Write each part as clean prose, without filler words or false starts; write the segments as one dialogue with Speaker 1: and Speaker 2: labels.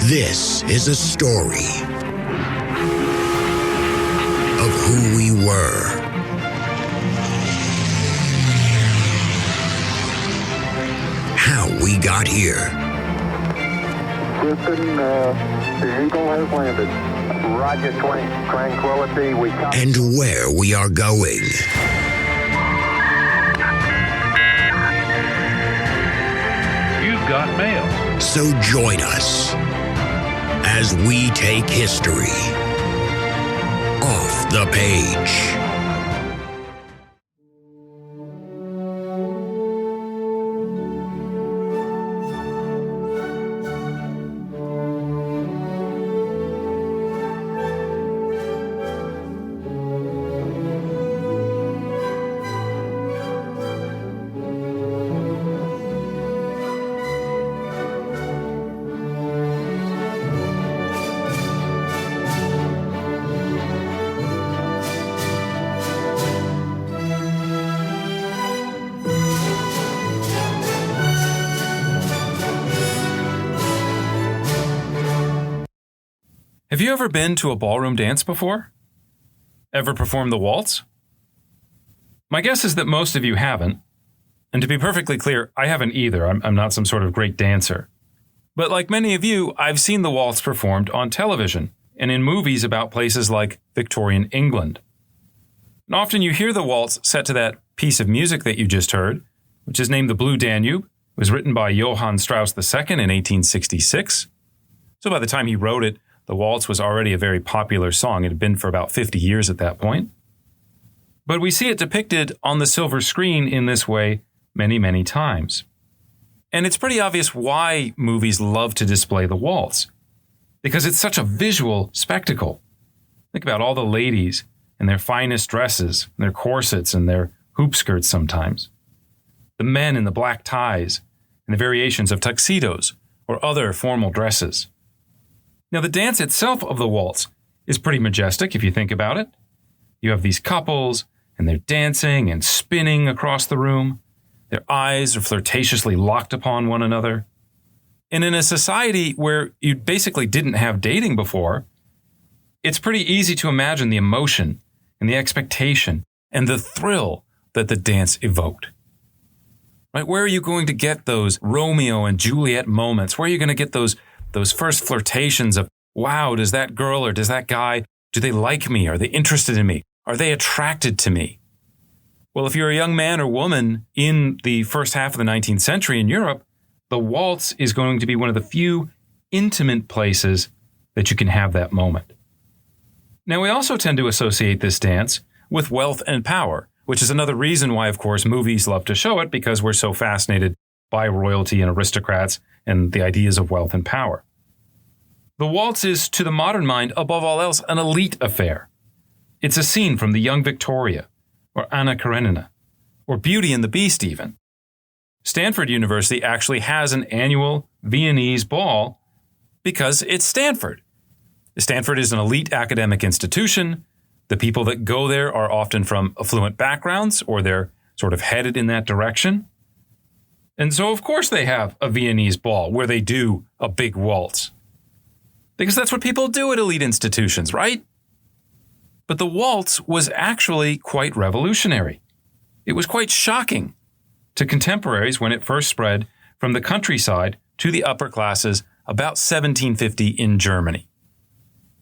Speaker 1: This is a story of who we were, how we got here.
Speaker 2: Houston, the Eagle has landed. Roger, Tranquility.
Speaker 1: And where we are going.
Speaker 3: You've got mail.
Speaker 1: So join us as we take history off the page.
Speaker 4: Have you ever been to a ballroom dance before? Ever performed the waltz? My guess is that most of you haven't. And to be perfectly clear, I haven't either. I'm not some sort of great dancer. But like many of you, I've seen the waltz performed on television and in movies about places like Victorian England. And often you hear the waltz set to that piece of music that you just heard, which is named The Blue Danube. It was written by Johann Strauss II in 1866. So by the time he wrote it, the waltz was already a very popular song. It had been for about 50 years at that point. But we see it depicted on the silver screen in this way many, many times. And it's pretty obvious why movies love to display the waltz, because it's such a visual spectacle. Think about all the ladies in their finest dresses, and their corsets, and their hoop skirts sometimes. The men in the black ties, and the variations of tuxedos or other formal dresses. Now, the dance itself of the waltz is pretty majestic if you think about it. You have these couples, and they're dancing and spinning across the room. Their eyes are flirtatiously locked upon one another. And in a society where you basically didn't have dating before, it's pretty easy to imagine the emotion and the expectation and the thrill that the dance evoked. Right? Where are you going to get those Romeo and Juliet moments? Where are you going to get those first flirtations of, wow, does that girl or does that guy, do they like me? Are they interested in me? Are they attracted to me? Well, if you're a young man or woman in the first half of the 19th century in Europe, the waltz is going to be one of the few intimate places that you can have that moment. Now, we also tend to associate this dance with wealth and power, which is another reason why, of course, movies love to show it, because we're so fascinated by royalty and aristocrats and the ideas of wealth and power. The waltz is, to the modern mind, above all else, an elite affair. It's a scene from The Young Victoria, or Anna Karenina, or Beauty and the Beast even. Stanford University actually has an annual Viennese ball because it's Stanford. Stanford is an elite academic institution. The people that go there are often from affluent backgrounds, or they're sort of headed in that direction. And so, of course, they have a Viennese ball where they do a big waltz. Because that's what people do at elite institutions, right? But the waltz was actually quite revolutionary. It was quite shocking to contemporaries when it first spread from the countryside to the upper classes about 1750 in Germany.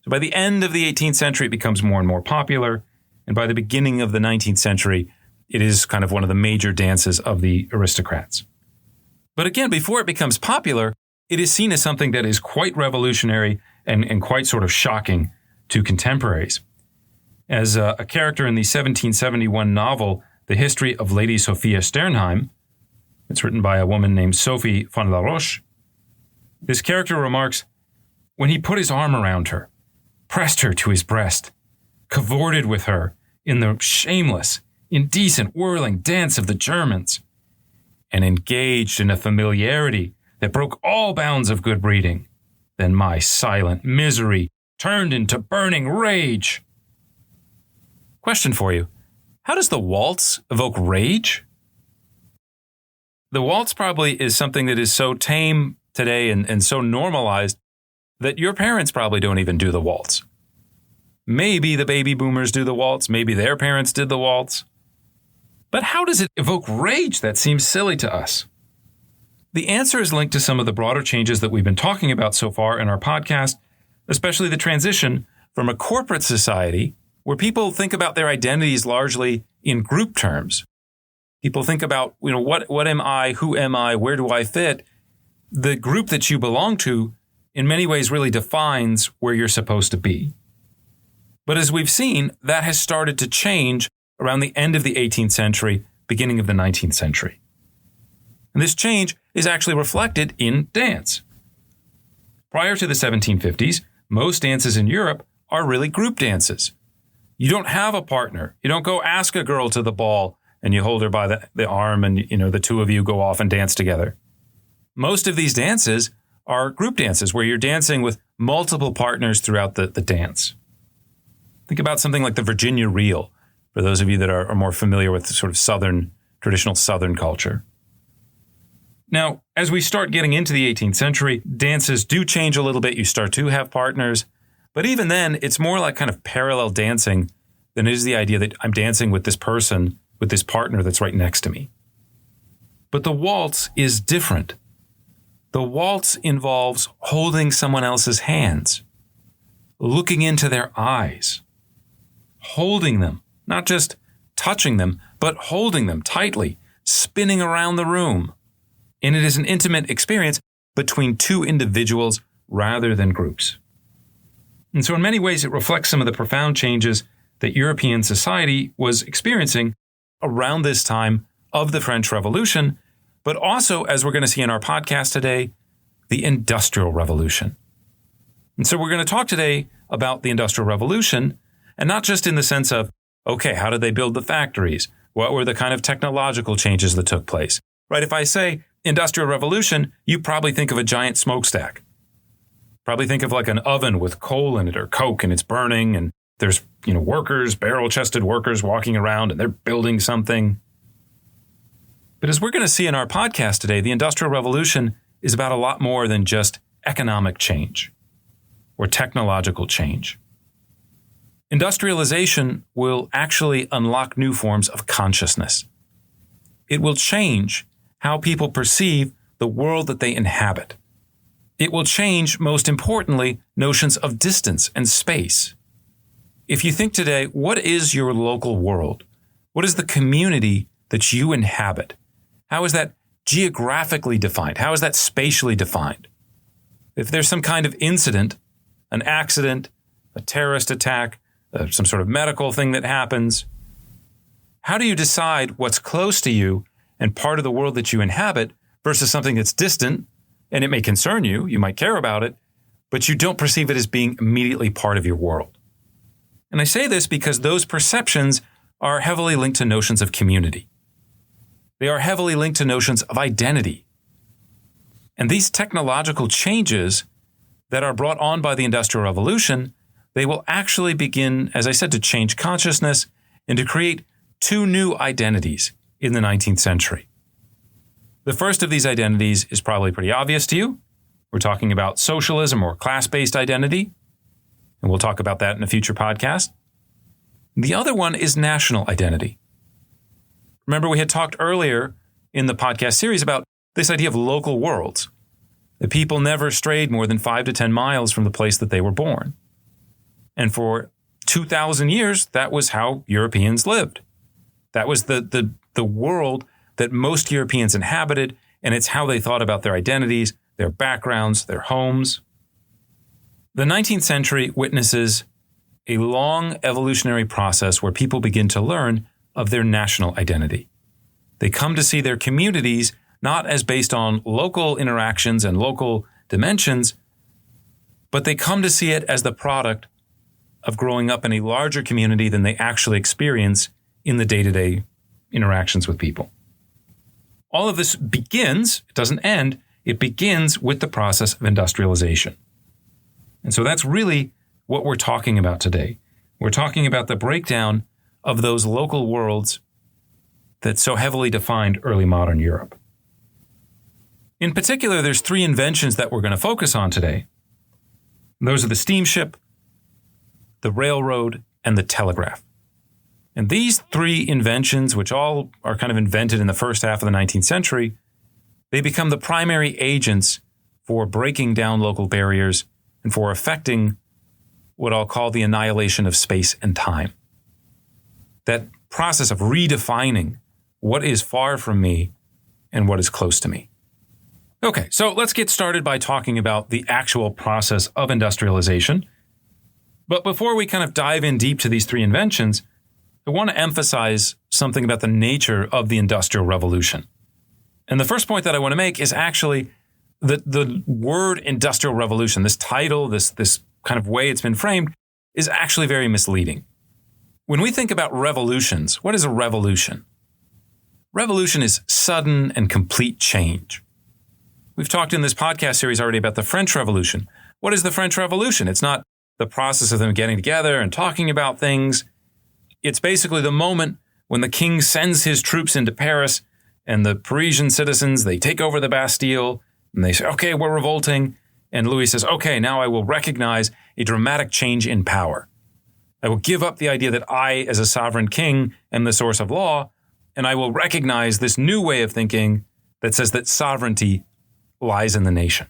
Speaker 4: So by the end of the 18th century, it becomes more and more popular. And by the beginning of the 19th century, it is kind of one of the major dances of the aristocrats. But again, before it becomes popular, it is seen as something that is quite revolutionary and quite sort of shocking to contemporaries. As a character in the 1771 novel, The History of Lady Sophia Sternheim, it's written by a woman named Sophie von La Roche, this character remarks, when he put his arm around her, pressed her to his breast, cavorted with her in the shameless, indecent, whirling dance of the Germans, and engaged in a familiarity that broke all bounds of good breeding, then my silent misery turned into burning rage. Question for you. How does the waltz evoke rage? The waltz probably is something that is so tame today and so normalized that your parents probably don't even do the waltz. Maybe the baby boomers do the waltz. Maybe their parents did the waltz. But how does it evoke rage that seems silly to us? The answer is linked to some of the broader changes that we've been talking about so far in our podcast, especially the transition from a corporate society where people think about their identities largely in group terms. People think about, what am I? Who am I? Where do I fit? The group that you belong to in many ways really defines where you're supposed to be. But as we've seen, that has started to change around the end of the 18th century, beginning of the 19th century. And this change is actually reflected in dance. Prior to the 1750s, most dances in Europe are really group dances. You don't have a partner. You don't go ask a girl to the ball and you hold her by the arm and, the two of you go off and dance together. Most of these dances are group dances where you're dancing with multiple partners throughout the dance. Think about something like the Virginia reel, for those of you that are more familiar with the sort of traditional Southern culture. Now, as we start getting into the 18th century, dances do change a little bit. You start to have partners. But even then, it's more like kind of parallel dancing than it is the idea that I'm dancing with this person, with this partner that's right next to me. But the waltz is different. The waltz involves holding someone else's hands, looking into their eyes, holding them, not just touching them, but holding them tightly, spinning around the room. And it is an intimate experience between two individuals rather than groups. And so in many ways, it reflects some of the profound changes that European society was experiencing around this time of the French Revolution, but also, as we're going to see in our podcast today, the Industrial Revolution. And so we're going to talk today about the Industrial Revolution, and not just in the sense of, okay, how did they build the factories? What were the kind of technological changes that took place? Right? If I say Industrial Revolution, you probably think of a giant smokestack. Probably think of like an oven with coal in it or coke and it's burning and there's, workers, barrel-chested workers walking around and they're building something. But as we're going to see in our podcast today, the Industrial Revolution is about a lot more than just economic change or technological change. Industrialization will actually unlock new forms of consciousness. It will change how people perceive the world that they inhabit. It will change, most importantly, notions of distance and space. If you think today, what is your local world? What is the community that you inhabit? How is that geographically defined? How is that spatially defined? If there's some kind of incident, an accident, a terrorist attack, some sort of medical thing that happens, how do you decide what's close to you and part of the world that you inhabit versus something that's distant? And it may concern you, you might care about it, but you don't perceive it as being immediately part of your world. And I say this because those perceptions are heavily linked to notions of community. They are heavily linked to notions of identity. And these technological changes that are brought on by the Industrial Revolution, they will actually begin, as I said, to change consciousness and to create two new identities in the 19th century. The first of these identities is probably pretty obvious to you. We're talking about socialism or class-based identity, and we'll talk about that in a future podcast. The other one is national identity. Remember, we had talked earlier in the podcast series about this idea of local worlds. The people never strayed more than 5 to 10 miles from the place that they were born. And for 2,000 years, that was how Europeans lived. That was the world that most Europeans inhabited, and it's how they thought about their identities, their backgrounds, their homes. The 19th century witnesses a long evolutionary process where people begin to learn of their national identity. They come to see their communities not as based on local interactions and local dimensions, but they come to see it as the product of growing up in a larger community than they actually experience in the day-to-day interactions with people. All of this begins, it doesn't end, it begins with the process of industrialization. And so that's really what we're talking about today. We're talking about the breakdown of those local worlds that so heavily defined early modern Europe. In particular, there's 3 inventions that we're going to focus on today. And those are the steamship, the railroad, and the telegraph. And these three inventions, which all are kind of invented in the first half of the 19th century, they become the primary agents for breaking down local barriers and for affecting what I'll call the annihilation of space and time. That process of redefining what is far from me and what is close to me. Okay, so let's get started by talking about the actual process of industrialization. But before we kind of dive in deep to these three inventions, I want to emphasize something about the nature of the Industrial Revolution. And the first point that I want to make is actually the word Industrial Revolution, this title, this kind of way it's been framed, is actually very misleading. When we think about revolutions, what is a revolution? Revolution is sudden and complete change. We've talked in this podcast series already about the French Revolution. What is the French Revolution? It's not the process of them getting together and talking about things. It's basically the moment when the king sends his troops into Paris and the Parisian citizens, they take over the Bastille and they say, okay, we're revolting. And Louis says, okay, now I will recognize a dramatic change in power. I will give up the idea that I, as a sovereign king, am the source of law, and I will recognize this new way of thinking that says that sovereignty lies in the nation.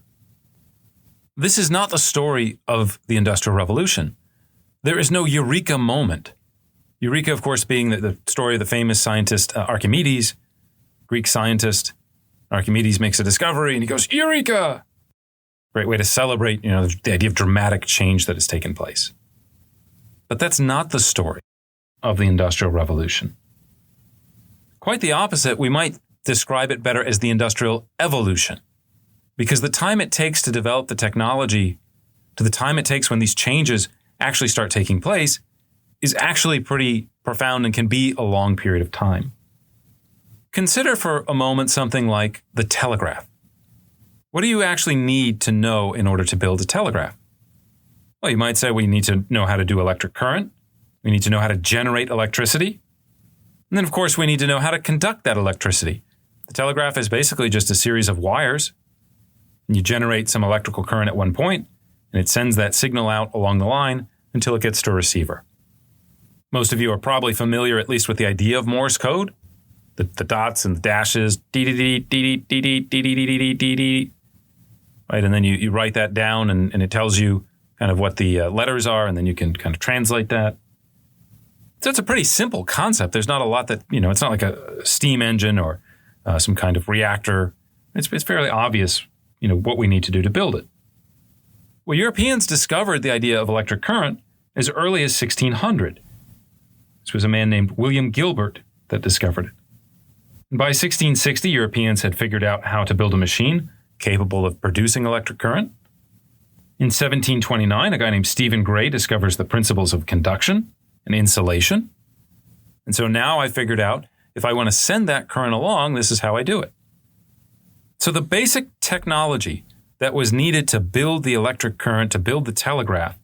Speaker 4: This is not the story of the Industrial Revolution. There is no eureka moment. Eureka, of course, being the story of the famous scientist Archimedes, Greek scientist. Archimedes makes a discovery and he goes, Eureka! Great way to celebrate, the idea of dramatic change that has taken place. But that's not the story of the Industrial Revolution. Quite the opposite, we might describe it better as the Industrial Evolution. Because the time it takes to develop the technology to the time it takes when these changes actually start taking place is actually pretty profound and can be a long period of time. Consider for a moment something like the telegraph. What do you actually need to know in order to build a telegraph? Well, you might say we need to know how to do electric current. We need to know how to generate electricity. And then, of course, we need to know how to conduct that electricity. The telegraph is basically just a series of wires. And you generate some electrical current at one point, and it sends that signal out along the line until it gets to a receiver. Most of you are probably familiar at least with the idea of Morse code. The dots and the dashes, right? And then you write that down and it tells you kind of what the letters are, and then you can kind of translate that. So it's a pretty simple concept. There's not a lot that, it's not like a steam engine or some kind of reactor. It's fairly obvious, what we need to do to build it. Well, Europeans discovered the idea of electric current as early as 1600. This was a man named William Gilbert that discovered it. And by 1660, Europeans had figured out how to build a machine capable of producing electric current. In 1729, a guy named Stephen Gray discovers the principles of conduction and insulation. And so now I figured out if I want to send that current along, this is how I do it. So the basic technology that was needed to build the electric current, to build the telegraph,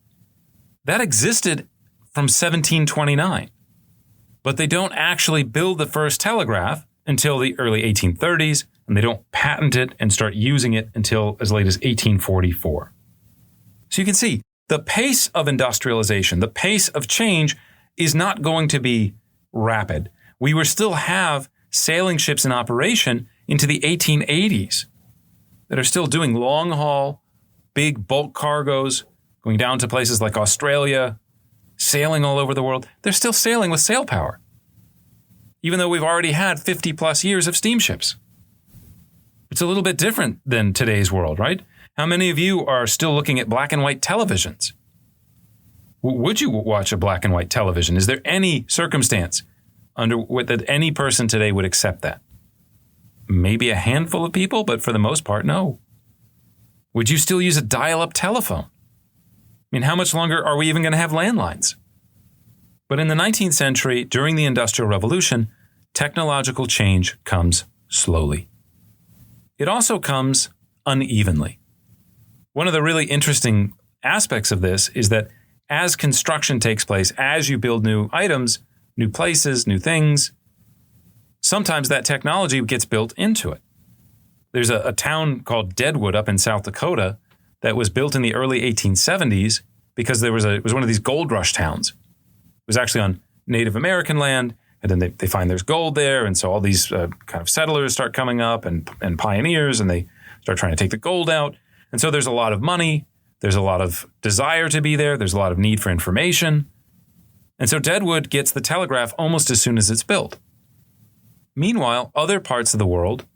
Speaker 4: that existed from 1729. But they don't actually build the first telegraph until the early 1830s, and they don't patent it and start using it until as late as 1844. So you can see the pace of industrialization, the pace of change is not going to be rapid. We will still have sailing ships in operation into the 1880s that are still doing long haul, big bulk cargoes, going down to places like Australia, sailing all over the world. They're still sailing with sail power, even though we've already had 50 plus years of steamships. It's a little bit different than today's world, right? How many of you are still looking at black and white televisions? Would you watch a black and white television? Is there any circumstance under that any person today would accept that? Maybe a handful of people, but for the most part, no. Would you still use a dial-up telephone? I mean, how much longer are we even going to have landlines? But in the 19th century, during the Industrial Revolution, technological change comes slowly. It also comes unevenly. One of the really interesting aspects of this is that as construction takes place, as you build new items, new places, new things, sometimes that technology gets built into it. There's a town called Deadwood up in South Dakota that was built in the early 1870s because it was one of these gold rush towns. It was actually on Native American land, and then they find there's gold there, and so all these kind of settlers start coming up and pioneers, and they start trying to take the gold out. And so there's a lot of money, there's a lot of desire to be there, there's a lot of need for information. And so Deadwood gets the telegraph almost as soon as it's built. Meanwhile, other parts of the world,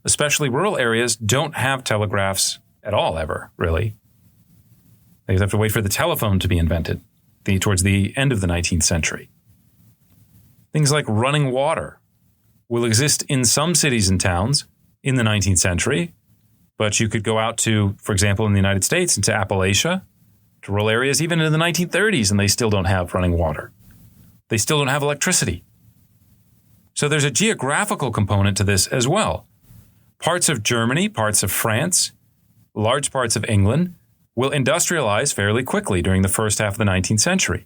Speaker 4: especially rural areas, don't have telegraphs at all ever, really. They have to wait for the telephone to be invented towards the end of the 19th century. Things like running water will exist in some cities and towns in the 19th century, but you could go out to, for example, in the United States, into Appalachia, to rural areas even in the 1930s, and they still don't have running water. They still don't have electricity. So there's a geographical component to this as well. Parts of Germany, parts of France, large parts of England will industrialize fairly quickly during the first half of the 19th century.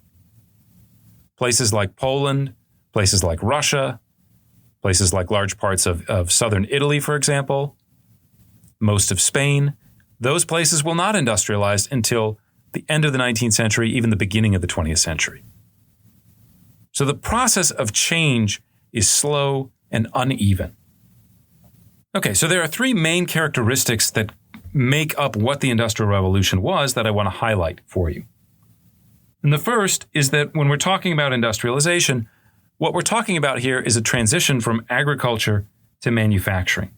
Speaker 4: Places like Poland, places like Russia, places like large parts of southern Italy, for example, most of Spain, those places will not industrialize until the end of the 19th century, even the beginning of the 20th century. So the process of change is slow and uneven. Okay, so there are three main characteristics that make up what the Industrial Revolution was that I want to highlight for you. And the first is that when we're talking about industrialization, what we're talking about here is a transition from agriculture to manufacturing.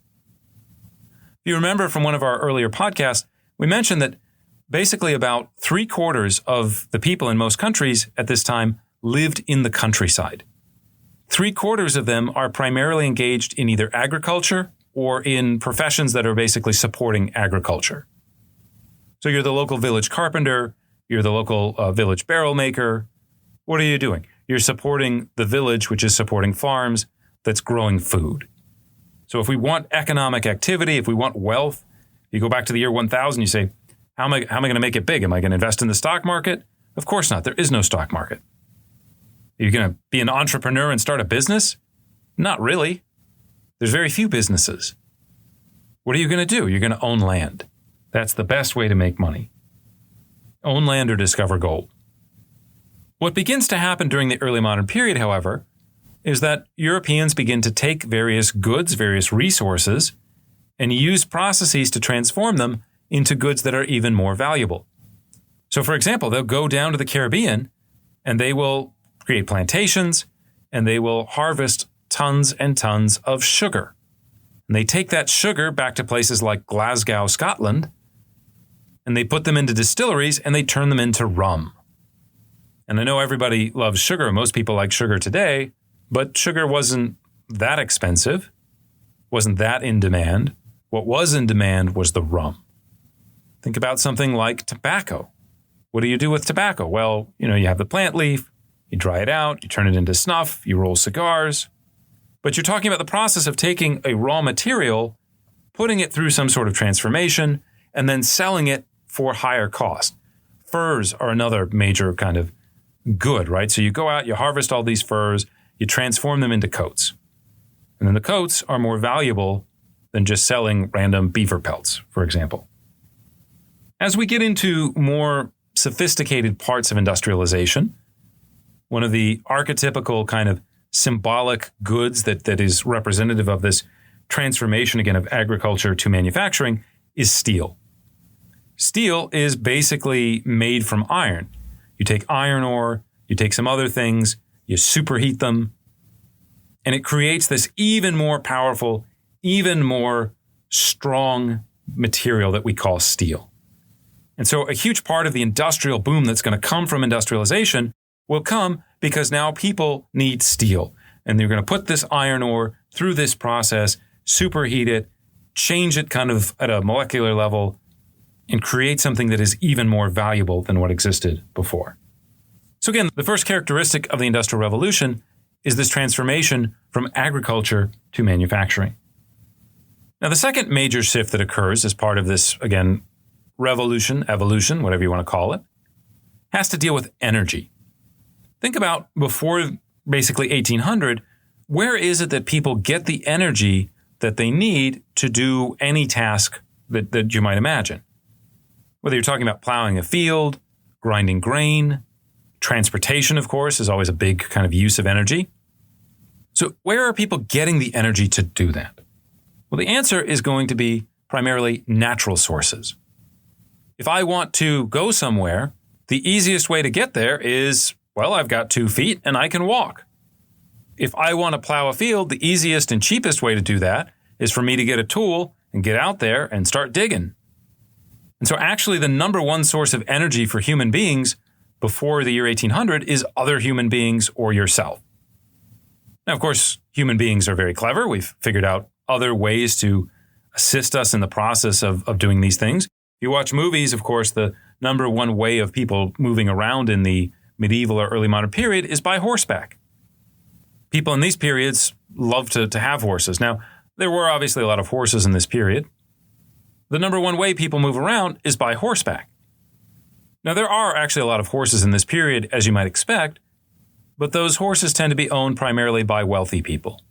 Speaker 4: If you remember from one of our earlier podcasts, we mentioned that basically about 3/4 of the people in most countries at this time lived in the countryside. 3/4 of them are primarily engaged in either agriculture or in professions that are basically supporting agriculture. So you're the local village carpenter, you're the local village barrel maker. What are you doing? You're supporting the village, which is supporting farms that's growing food. So if we want economic activity, if we want wealth, you go back to the year 1000, you say, how am I going to make it big? Am I going to invest in the stock market? Of course not. There is no stock market. Are you going to be an entrepreneur and start a business? Not really. There's very few businesses. What are you going to do? You're going to own land. That's the best way to make money. Own land or discover gold. What begins to happen during the early modern period, however, is that Europeans begin to take various goods, various resources, and use processes to transform them into goods that are even more valuable. So, for example, they'll go down to the Caribbean and they will create plantations and they will harvest tons and tons of sugar. And they take that sugar back to places like Glasgow, Scotland, and they put them into distilleries and they turn them into rum. And I know everybody loves sugar. Most people like sugar today, but sugar wasn't that expensive, wasn't that in demand. What was in demand was the rum. Think about something like tobacco. What do you do with tobacco? Well, you have the plant leaf, you dry it out, you turn it into snuff, you roll cigars. But you're talking about the process of taking a raw material, putting it through some sort of transformation, and then selling it for higher cost. Furs are another major kind of good, right? So you go out, you harvest all these furs, you transform them into coats. And then the coats are more valuable than just selling random beaver pelts, for example. As we get into more sophisticated parts of industrialization, one of the archetypical kind of symbolic goods that is representative of this transformation, again, of agriculture to manufacturing is steel. Steel is basically made from iron. You take iron ore, you take some other things, you superheat them, and it creates this even more powerful, even more strong material that we call steel. And so a huge part of the industrial boom that's going to come from industrialization will come because now people need steel. And they're going to put this iron ore through this process, superheat it, change it kind of at a molecular level, and create something that is even more valuable than what existed before. So again, the first characteristic of the Industrial Revolution is this transformation from agriculture to manufacturing. Now, the second major shift that occurs as part of this, again, revolution, evolution, whatever you want to call it, has to deal with energy. Think about before basically 1800, where is it that people get the energy that they need to do any task that you might imagine? Whether you're talking about plowing a field, grinding grain, transportation, of course, is always a big kind of use of energy. So where are people getting the energy to do that? Well, the answer is going to be primarily natural sources. If I want to go somewhere, the easiest way to get there is, well, I've got 2 feet and I can walk. If I want to plow a field, the easiest and cheapest way to do that is for me to get a tool and get out there and start digging. And so actually the number one source of energy for human beings before the year 1800 is other human beings or yourself. Now, of course, human beings are very clever. We've figured out other ways to assist us in the process of doing these things. If you watch movies, of course, the number one way of people moving around in the medieval or early modern period is by horseback. People in these periods loved to have horses. Now, there were obviously a lot of horses in this period. The number one way people move around is by horseback. Now, there are actually a lot of horses in this period, as you might expect, but those horses tend to be owned primarily by wealthy people.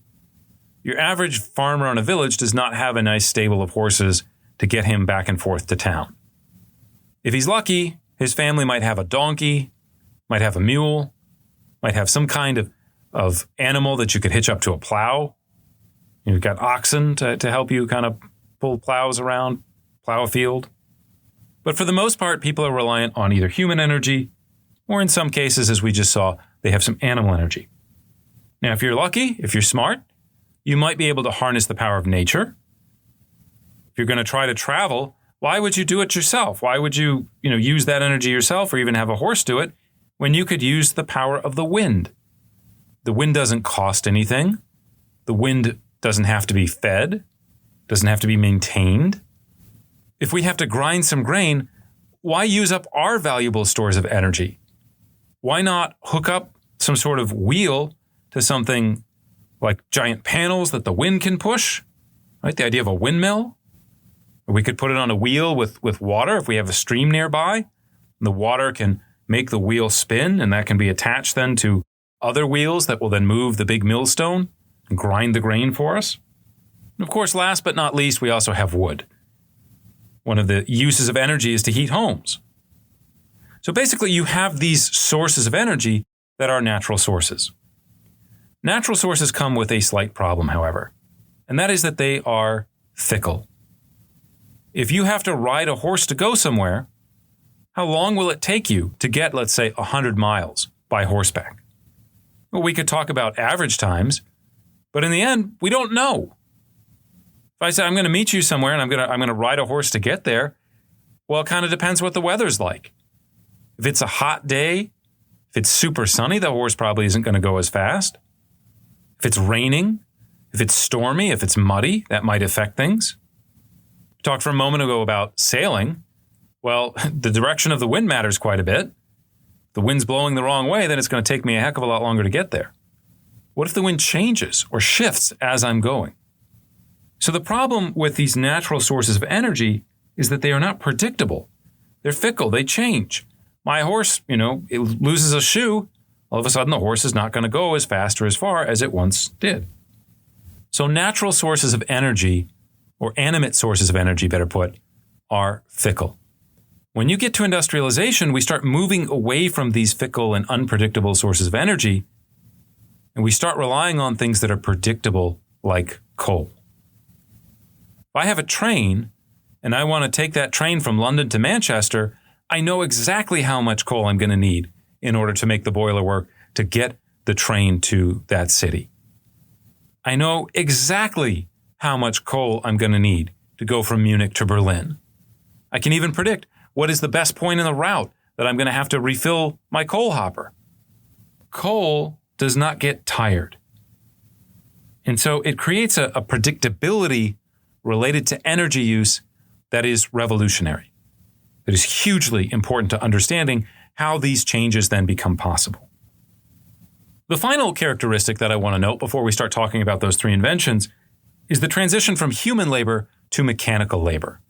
Speaker 4: Your average farmer on a village does not have a nice stable of horses to get him back and forth to town. If he's lucky, his family might have a donkey, might have a mule, might have some kind of animal that you could hitch up to a plow. You've got oxen to help you kind of pull plows around, plow a field. But for the most part, people are reliant on either human energy, or in some cases, as we just saw, they have some animal energy. Now, if you're lucky, if you're smart, you might be able to harness the power of nature. If you're going to try to travel, why would you do it yourself? Why would you, use that energy yourself or even have a horse do it when you could use the power of the wind? The wind doesn't cost anything. The wind doesn't have to be fed, doesn't have to be maintained. If we have to grind some grain, why use up our valuable stores of energy? Why not hook up some sort of wheel to something like giant panels that the wind can push? Right? The idea of a windmill. We could put it on a wheel with water if we have a stream nearby. The water can make the wheel spin, and that can be attached then to other wheels that will then move the big millstone and grind the grain for us. And of course, last but not least, we also have wood. One of the uses of energy is to heat homes. So basically, you have these sources of energy that are natural sources. Natural sources come with a slight problem, however, and that is that they are fickle. If you have to ride a horse to go somewhere, how long will it take you to get, let's say, 100 miles by horseback? Well, we could talk about average times, but in the end, we don't know. If I say I'm going to meet you somewhere and I'm going to ride a horse to get there, well, it kind of depends what the weather's like. If it's a hot day, if it's super sunny, the horse probably isn't going to go as fast. If it's raining, if it's stormy, if it's muddy, that might affect things. We talked for a moment ago about sailing. Well, the direction of the wind matters quite a bit. If the wind's blowing the wrong way, then it's going to take me a heck of a lot longer to get there. What if the wind changes or shifts as I'm going? So the problem with these natural sources of energy is that they are not predictable. They're fickle. They change. My horse, it loses a shoe. All of a sudden, the horse is not going to go as fast or as far as it once did. So natural sources of energy, or animate sources of energy, better put, are fickle. When you get to industrialization, we start moving away from these fickle and unpredictable sources of energy, and we start relying on things that are predictable, like coal. If I have a train and I want to take that train from London to Manchester, I know exactly how much coal I'm going to need in order to make the boiler work to get the train to that city. I know exactly how much coal I'm going to need to go from Munich to Berlin. I can even predict what is the best point in the route that I'm going to have to refill my coal hopper. Coal does not get tired. And so it creates a predictability related to energy use that is revolutionary. It is hugely important to understanding how these changes then become possible. The final characteristic that I want to note before we start talking about those three inventions is the transition from human labor to mechanical labor.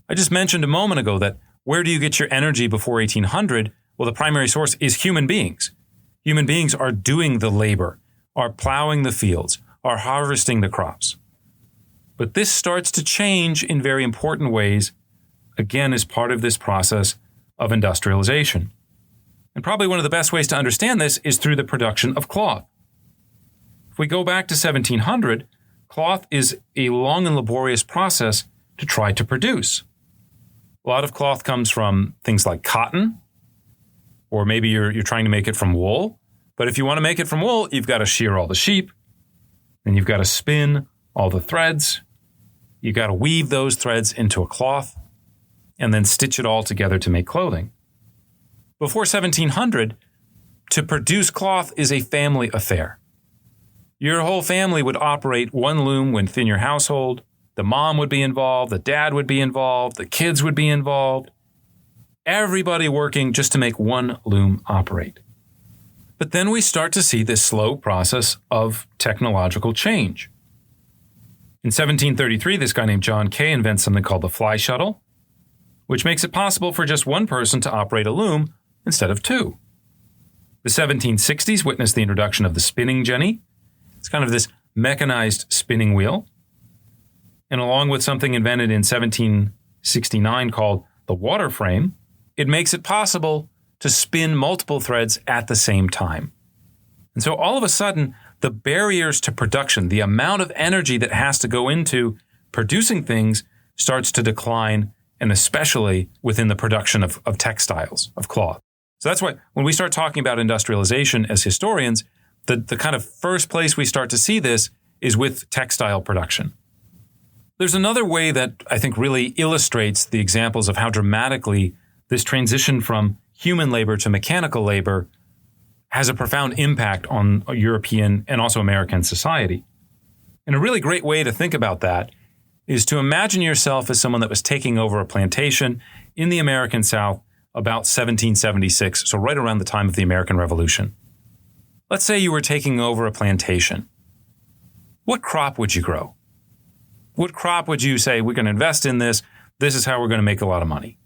Speaker 4: I just mentioned a moment ago that where do you get your energy before 1800? Well, the primary source is human beings. Human beings are doing the labor, are plowing the fields, are harvesting the crops. But this starts to change in very important ways again, is part of this process of industrialization. And probably one of the best ways to understand this is through the production of cloth. If we go back to 1700, cloth is a long and laborious process to try to produce. A lot of cloth comes from things like cotton, or maybe you're trying to make it from wool. But if you want to make it from wool, you've got to shear all the sheep, and you've got to spin all the threads. You've got to weave those threads into a cloth, and then stitch it all together to make clothing. Before 1700, to produce cloth is a family affair. Your whole family would operate one loom within your household. The mom would be involved, the dad would be involved, the kids would be involved. Everybody working just to make one loom operate. But then we start to see this slow process of technological change. In 1733, this guy named John Kay invents something called the fly shuttle, which makes it possible for just one person to operate a loom instead of two. The 1760s witnessed the introduction of the spinning jenny. It's kind of this mechanized spinning wheel. And along with something invented in 1769 called the water frame, it makes it possible to spin multiple threads at the same time. And so all of a sudden, the barriers to production, the amount of energy that has to go into producing things starts to decline, and especially within the production of textiles, of cloth. So that's why when we start talking about industrialization as historians, the kind of first place we start to see this is with textile production. There's another way that I think really illustrates the examples of how dramatically this transition from human labor to mechanical labor has a profound impact on European and also American society. And a really great way to think about that is to imagine yourself as someone that was taking over a plantation in the American South about 1776, so right around the time of the American Revolution. Let's say you were taking over a plantation. What crop would you grow? What crop would you say, we're going to invest in this, this is how we're going to make a lot of money?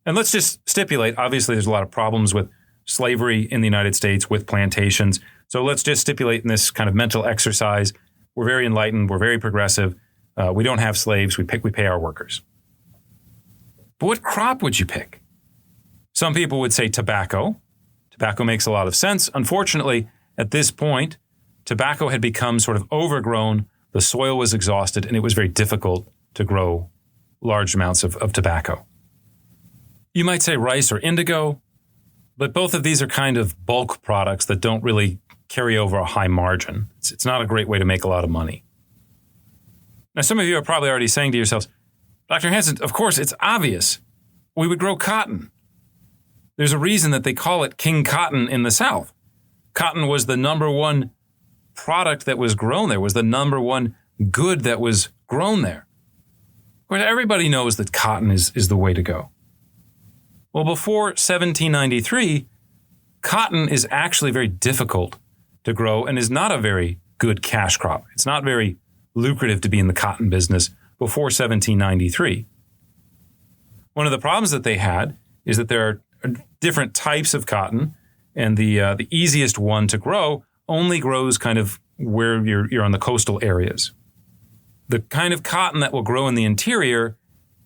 Speaker 4: And let's just stipulate, obviously there's a lot of problems with slavery in the United States with plantations. So let's just stipulate in this kind of mental exercise, we're very enlightened, we're very progressive, we don't have slaves, we pay our workers. But what crop would you pick? Some people would say tobacco. Tobacco makes a lot of sense. Unfortunately, at this point, tobacco had become sort of overgrown, the soil was exhausted, and it was very difficult to grow large amounts of tobacco. You might say rice or indigo, but both of these are kind of bulk products that don't really carry over a high margin. It's not a great way to make a lot of money. Now, some of you are probably already saying to yourselves, Dr. Hansen, of course, it's obvious. We would grow cotton. There's a reason that they call it King Cotton in the South. Cotton was the number one product that was grown there, was the number one good that was grown there. Of course, everybody knows that cotton is the way to go. Well, before 1793, cotton is actually very difficult to grow and is not a very good cash crop. It's not very lucrative to be in the cotton business before 1793. One of the problems that they had is that there are different types of cotton, and the easiest one to grow only grows kind of where you're on the coastal areas. The kind of cotton that will grow in the interior,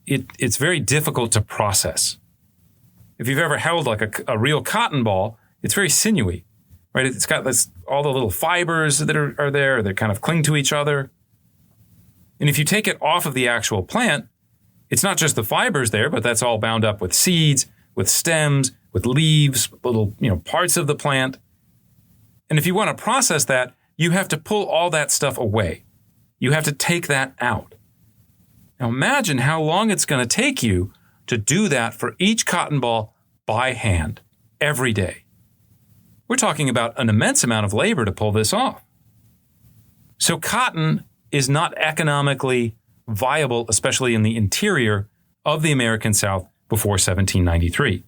Speaker 4: it's very difficult to process. If you've ever held like a real cotton ball, it's very sinewy, right? It's got all the little fibers that are there that kind of cling to each other. And if you take it off of the actual plant, it's not just the fibers there, but that's all bound up with seeds, with stems, with leaves, little parts of the plant. And if you want to process that, you have to pull all that stuff away. You have to take that out. Now imagine how long it's going to take you to do that for each cotton ball by hand every day. We're talking about an immense amount of labor to pull this off. So cotton is not economically viable, especially in the interior of the American South before 1793.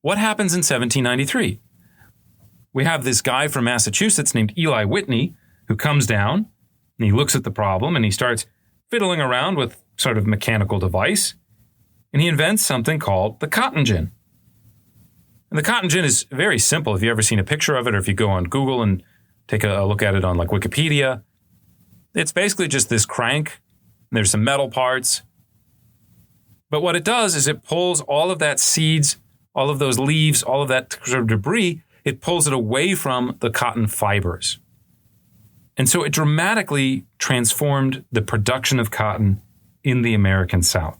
Speaker 4: What happens in 1793? We have this guy from Massachusetts named Eli Whitney who comes down and he looks at the problem and he starts fiddling around with sort of mechanical device, and he invents something called the cotton gin. And the cotton gin is very simple. If you've ever seen a picture of it, or if you go on Google and take a look at it on like Wikipedia, it's basically just this crank. And there's some metal parts. But what it does is it pulls all of that seeds, all of those leaves, all of that sort of debris, it pulls it away from the cotton fibers. And so it dramatically transformed the production of cotton in the American South.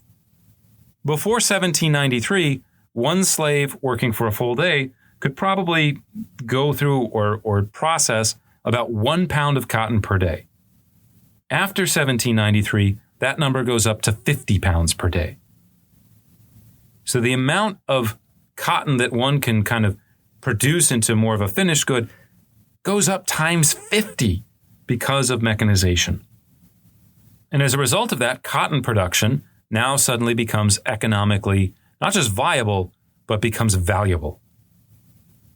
Speaker 4: Before 1793, one slave working for a full day could probably go through or process about 1 pound of cotton per day. After 1793, that number goes up to 50 pounds per day. So the amount of cotton that one can kind of produce into more of a finished good goes up times 50 because of mechanization. And as a result of that, cotton production now suddenly becomes economically not just viable, but becomes valuable.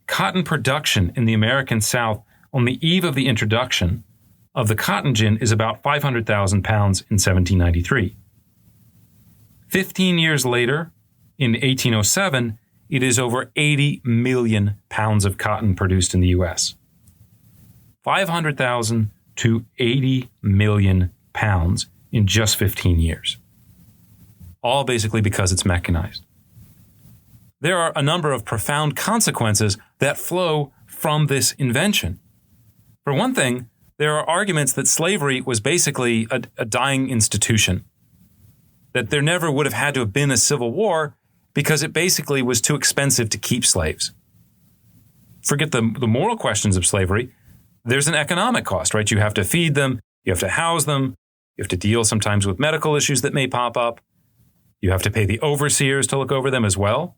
Speaker 4: Cotton production in the American South on the eve of the introduction of the cotton gin is about 500,000 pounds in 1793. 15 years later, in 1807, it is over 80 million pounds of cotton produced in the U.S. 500,000 to 80 million pounds in just 15 years. All basically because it's mechanized. There are a number of profound consequences that flow from this invention. For one thing, there are arguments that slavery was basically a dying institution, that there never would have had to have been a civil war because it basically was too expensive to keep slaves. Forget the moral questions of slavery. There's an economic cost, right? You have to feed them, you have to house them, you have to deal sometimes with medical issues that may pop up. You have to pay the overseers to look over them as well.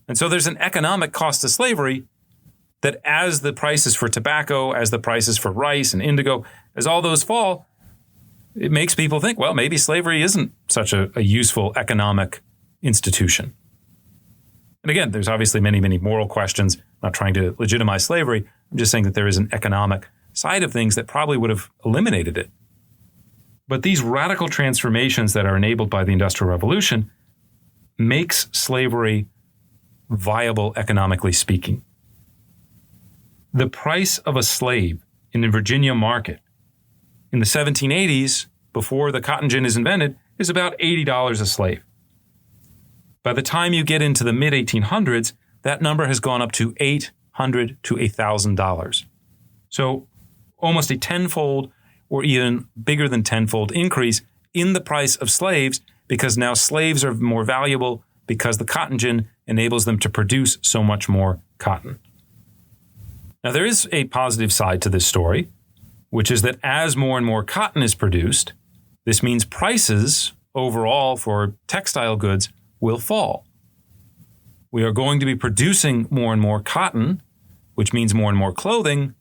Speaker 4: And so there's an economic cost to slavery that as the prices for tobacco, as the prices for rice and indigo, as all those fall, it makes people think, well, maybe slavery isn't such a useful economic institution. And again, there's obviously many, many moral questions. I'm not trying to legitimize slavery. I'm just saying that there is an economic side of things that probably would have eliminated it. But these radical transformations that are enabled by the Industrial Revolution makes slavery viable economically speaking. The price of a slave in the Virginia market in the 1780s, before the cotton gin is invented, is about $80 a slave. By the time you get into the mid-1800s, that number has gone up to $800 to $1,000. So almost a tenfold or even bigger than tenfold increase in the price of slaves, because now slaves are more valuable because the cotton gin enables them to produce so much more cotton. Now, there is a positive side to this story, which is that as more and more cotton is produced, this means prices overall for textile goods will fall. We are going to be producing more and more cotton, which means more and more clothing,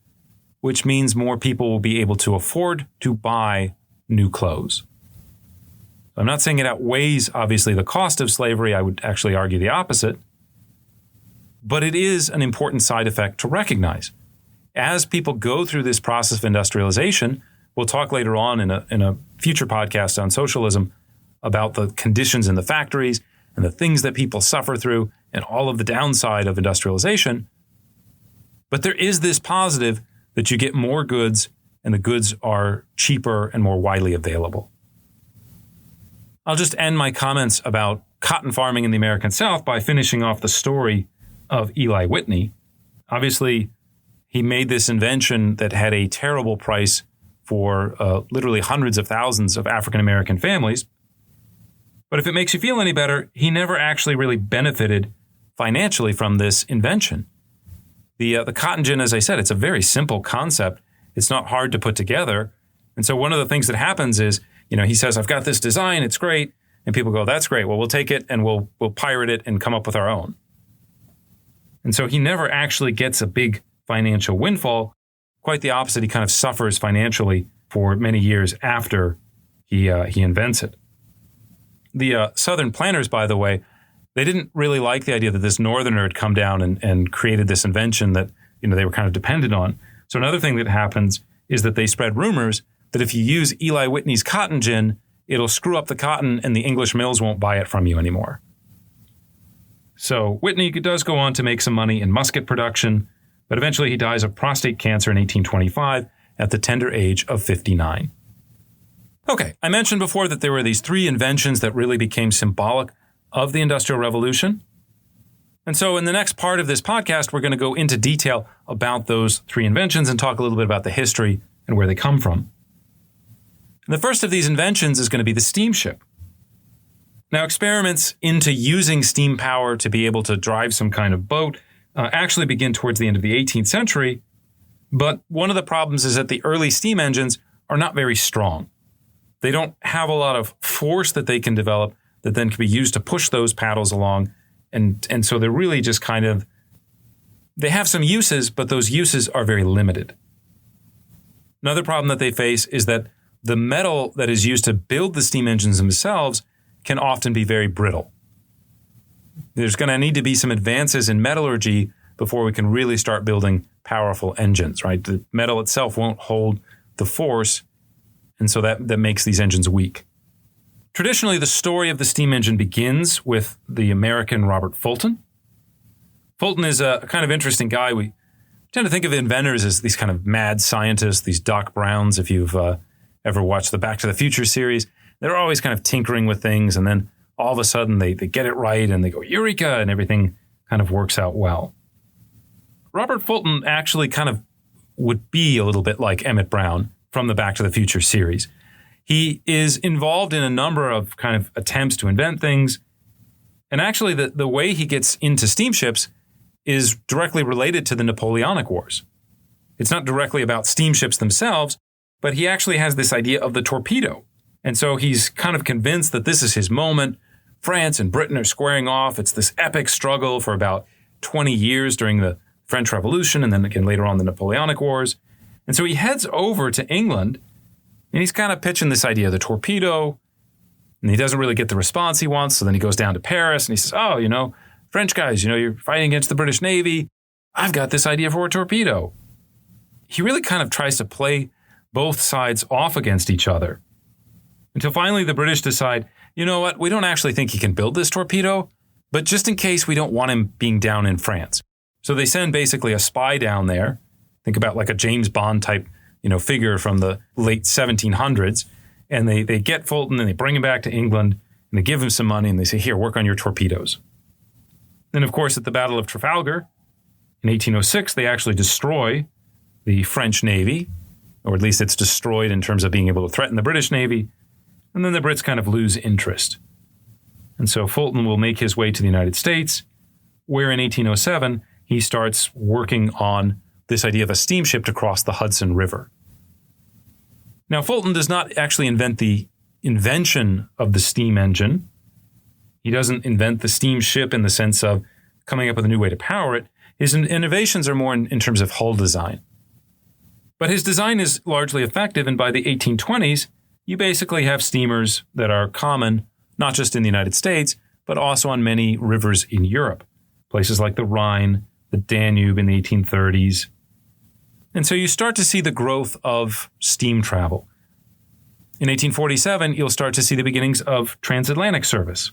Speaker 4: which means more people will be able to afford to buy new clothes. I'm not saying it outweighs, obviously, the cost of slavery. I would actually argue the opposite. But it is an important side effect to recognize. As people go through this process of industrialization, we'll talk later on in a future podcast on socialism about the conditions in the factories and the things that people suffer through and all of the downside of industrialization. But there is this positive that you get more goods and the goods are cheaper and more widely available. I'll just end my comments about cotton farming in the American South by finishing off the story of Eli Whitney. Obviously, he made this invention that had a terrible price for literally hundreds of thousands of African American families. But if it makes you feel any better, he never actually really benefited financially from this invention. The cotton gin, as I said, it's a very simple concept. It's not hard to put together. And so one of the things that happens is, he says, I've got this design, it's great. And people go, that's great. Well, we'll take it and we'll pirate it and come up with our own. And so he never actually gets a big financial windfall. Quite the opposite. He kind of suffers financially for many years after he invents it. The Southern planters, by the way, they didn't really like the idea that this Northerner had come down and created this invention that they were kind of dependent on. So another thing that happens is that they spread rumors that if you use Eli Whitney's cotton gin, it'll screw up the cotton and the English mills won't buy it from you anymore. So Whitney does go on to make some money in musket production, but eventually he dies of prostate cancer in 1825 at the tender age of 59. Okay, I mentioned before that there were these three inventions that really became symbolic of the Industrial Revolution. And so in the next part of this podcast, we're going to go into detail about those three inventions and talk a little bit about the history and where they come from. And the first of these inventions is going to be the steamship. Now, experiments into using steam power to be able to drive some kind of boat actually begin towards the end of the 18th century. But one of the problems is that the early steam engines are not very strong. They don't have a lot of force that they can develop that then can be used to push those paddles along. And so they're really just kind of, they have some uses, but those uses are very limited. Another problem that they face is that the metal that is used to build the steam engines themselves can often be very brittle. There's going to need to be some advances in metallurgy before we can really start building powerful engines, right? The metal itself won't hold the force, and so that makes these engines weak. Traditionally, the story of the steam engine begins with the American Robert Fulton. Fulton is a kind of interesting guy. We tend to think of inventors as these kind of mad scientists, these Doc Browns, if you've ever watched the Back to the Future series. They're always kind of tinkering with things, and then all of a sudden they get it right, and they go, Eureka, and everything kind of works out well. Robert Fulton actually kind of would be a little bit like Emmett Brown from the Back to the Future series. He is involved in a number of kind of attempts to invent things. And actually, the way he gets into steamships is directly related to the Napoleonic Wars. It's not directly about steamships themselves, but he actually has this idea of the torpedo. And so he's kind of convinced that this is his moment. France and Britain are squaring off. It's this epic struggle for about 20 years during the French Revolution and then again later on the Napoleonic Wars. And so he heads over to England. And he's kind of pitching this idea of the torpedo, and he doesn't really get the response he wants. So then he goes down to Paris and he says, French guys, you're fighting against the British Navy. I've got this idea for a torpedo. He really kind of tries to play both sides off against each other until finally the British decide, you know what, we don't actually think he can build this torpedo, but just in case we don't want him being down in France. So they send basically a spy down there. Think about like a James Bond type figure from the late 1700s, and they get Fulton and they bring him back to England and they give him some money and they say, here, work on your torpedoes. Then, of course, at the Battle of Trafalgar in 1806, they actually destroy the French Navy, or at least it's destroyed in terms of being able to threaten the British Navy, and then the Brits kind of lose interest. And so Fulton will make his way to the United States, where in 1807, he starts working on this idea of a steamship to cross the Hudson River. Now, Fulton does not actually invent the invention of the steam engine. He doesn't invent the steamship in the sense of coming up with a new way to power it. His innovations are more in terms of hull design. But his design is largely effective, and by the 1820s, you basically have steamers that are common, not just in the United States, but also on many rivers in Europe, places like the Rhine, the Danube in the 1830s. And so you start to see the growth of steam travel. In 1847, you'll start to see the beginnings of transatlantic service.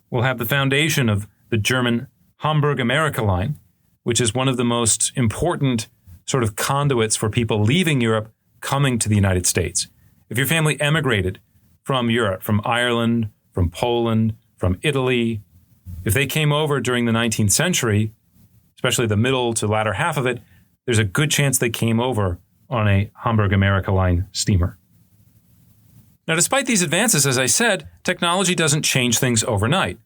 Speaker 4: We'll have the foundation of the German Hamburg-America line, which is one of the most important sort of conduits for people leaving Europe coming to the United States. If your family emigrated from Europe, from Ireland, from Poland, from Italy, if they came over during the 19th century, especially the middle to latter half of it, there's a good chance they came over on a Hamburg-America line steamer. Now, despite these advances, as I said, technology doesn't change things overnight.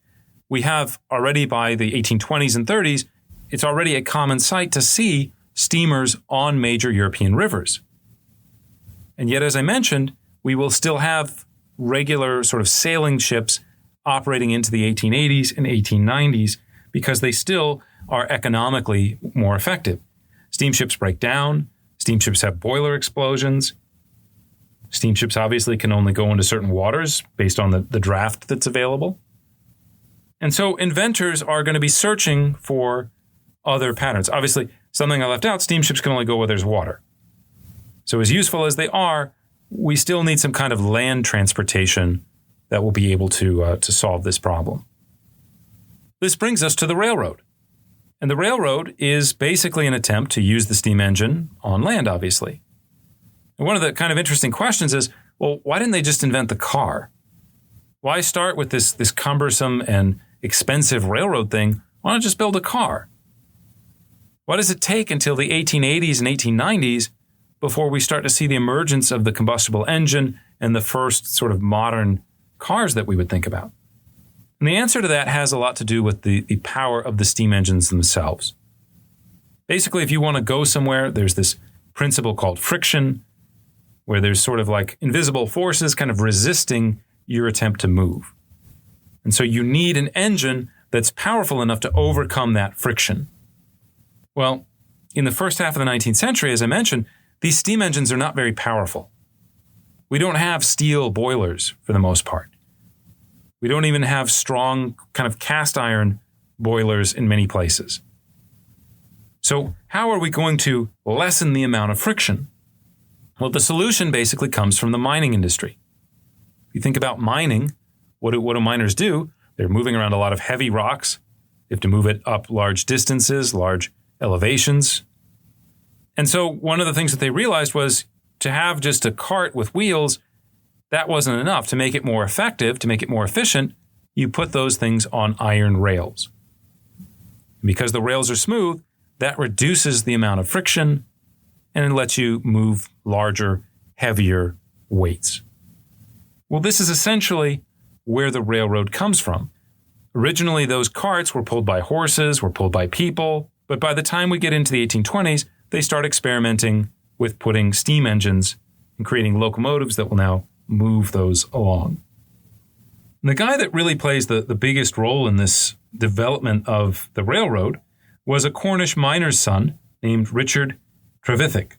Speaker 4: We have already by the 1820s and 30s, it's already a common sight to see steamers on major European rivers. And yet, as I mentioned, we will still have regular sort of sailing ships operating into the 1880s and 1890s because they still are economically more effective. Steamships break down. Steamships have boiler explosions. Steamships obviously can only go into certain waters based on the draft that's available. And so inventors are going to be searching for other patterns. Obviously, something I left out, steamships can only go where there's water. So as useful as they are, we still need some kind of land transportation that will be able to solve this problem. This brings us to the railroad. And the railroad is basically an attempt to use the steam engine on land, obviously. And one of the kind of interesting questions is, well, why didn't they just invent the car? Why start with this cumbersome and expensive railroad thing? Why not just build a car? Why does it take until the 1880s and 1890s before we start to see the emergence of the combustible engine and the first sort of modern cars that we would think about? And the answer to that has a lot to do with the power of the steam engines themselves. Basically, if you want to go somewhere, there's this principle called friction, where there's sort of like invisible forces kind of resisting your attempt to move. And so you need an engine that's powerful enough to overcome that friction. Well, in the first half of the 19th century, as I mentioned, these steam engines are not very powerful. We don't have steel boilers for the most part. We don't even have strong kind of cast iron boilers in many places. So how are we going to lessen the amount of friction? Well, the solution basically comes from the mining industry. If you think about mining, what do miners do? They're moving around a lot of heavy rocks. They have to move it up large distances, large elevations. And so one of the things that they realized was to have just a cart with wheels, that wasn't enough. To make it more effective, to make it more efficient, you put those things on iron rails. Because the rails are smooth, that reduces the amount of friction and it lets you move larger, heavier weights. Well, this is essentially where the railroad comes from. Originally, those carts were pulled by horses, were pulled by people, but by the time we get into the 1820s, they start experimenting with putting steam engines and creating locomotives that will now move those along. And the guy that really plays the biggest role in this development of the railroad was a Cornish miner's son named Richard Trevithick.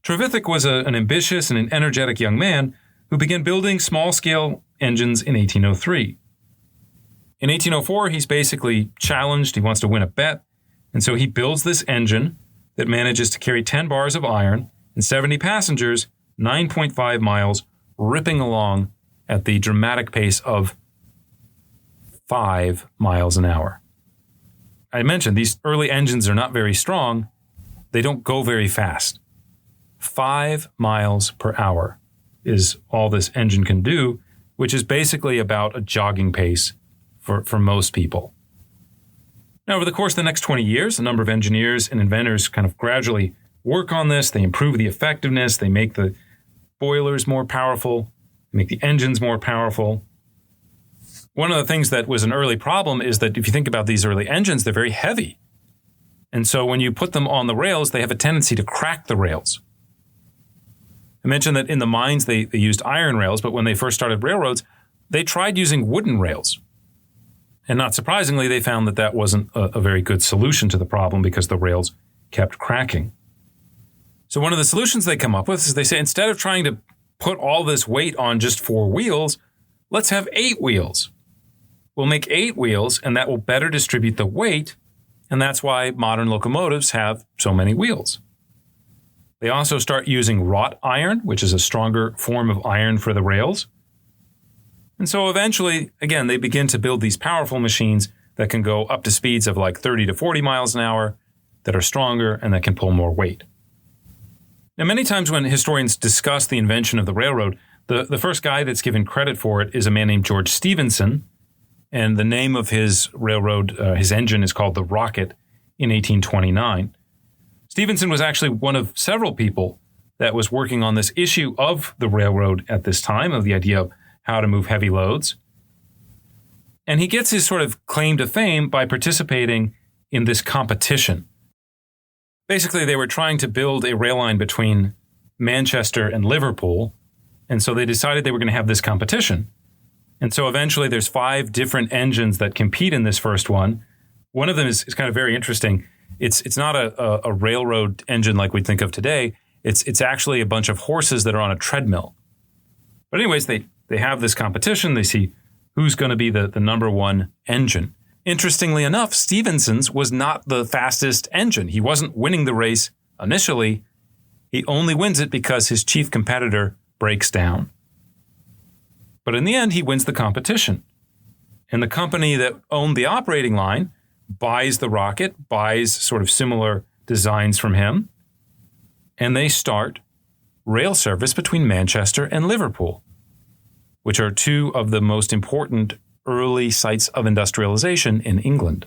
Speaker 4: Trevithick was an ambitious and an energetic young man who began building small-scale engines in 1803. In 1804, he's basically challenged. He wants to win a bet. And so he builds this engine that manages to carry 10 bars of iron and 70 passengers, 9.5 miles, ripping along at the dramatic pace of 5 miles an hour. I mentioned these early engines are not very strong. They don't go very fast. 5 miles per hour is all this engine can do, which is basically about a jogging pace for most people. Now, over the course of the next 20 years, a number of engineers and inventors kind of gradually work on this. They improve the effectiveness. They make the boilers more powerful. They make the engines more powerful. One of the things that was an early problem is that if you think about these early engines, they're very heavy. And so when you put them on the rails, they have a tendency to crack the rails. I mentioned that in the mines, they used iron rails, but when they first started railroads, they tried using wooden rails. And not surprisingly, they found that that wasn't a very good solution to the problem because the rails kept cracking. So one of the solutions they come up with is they say, instead of trying to put all this weight on just 4 wheels, let's have 8 wheels. We'll make 8 wheels, and that will better distribute the weight, and that's why modern locomotives have so many wheels. They also start using wrought iron, which is a stronger form of iron for the rails. And so eventually, again, they begin to build these powerful machines that can go up to speeds of like 30 to 40 miles an hour, that are stronger and that can pull more weight. Now, many times when historians discuss the invention of the railroad, the first guy that's given credit for it is a man named George Stephenson. And the name of his railroad, his engine is called the Rocket in 1829. Stephenson was actually one of several people that was working on this issue of the railroad at this time, of the idea of how to move heavy loads. And he gets his sort of claim to fame by participating in this competition. Basically, they were trying to build a rail line between Manchester and Liverpool, and so they decided they were going to have this competition. And so eventually there's 5 different engines that compete in this first one. One of them is kind of very interesting. It's not a railroad engine like we think of today. It's actually a bunch of horses that are on a treadmill. But anyways, they have this competition. They see who's going to be the number one engine. Interestingly enough, Stephenson's was not the fastest engine. He wasn't winning the race initially. He only wins it because his chief competitor breaks down. But in the end, he wins the competition. And the company that owned the operating line buys the Rocket, buys sort of similar designs from him, and they start rail service between Manchester and Liverpool, which are two of the most important early sites of industrialization in England.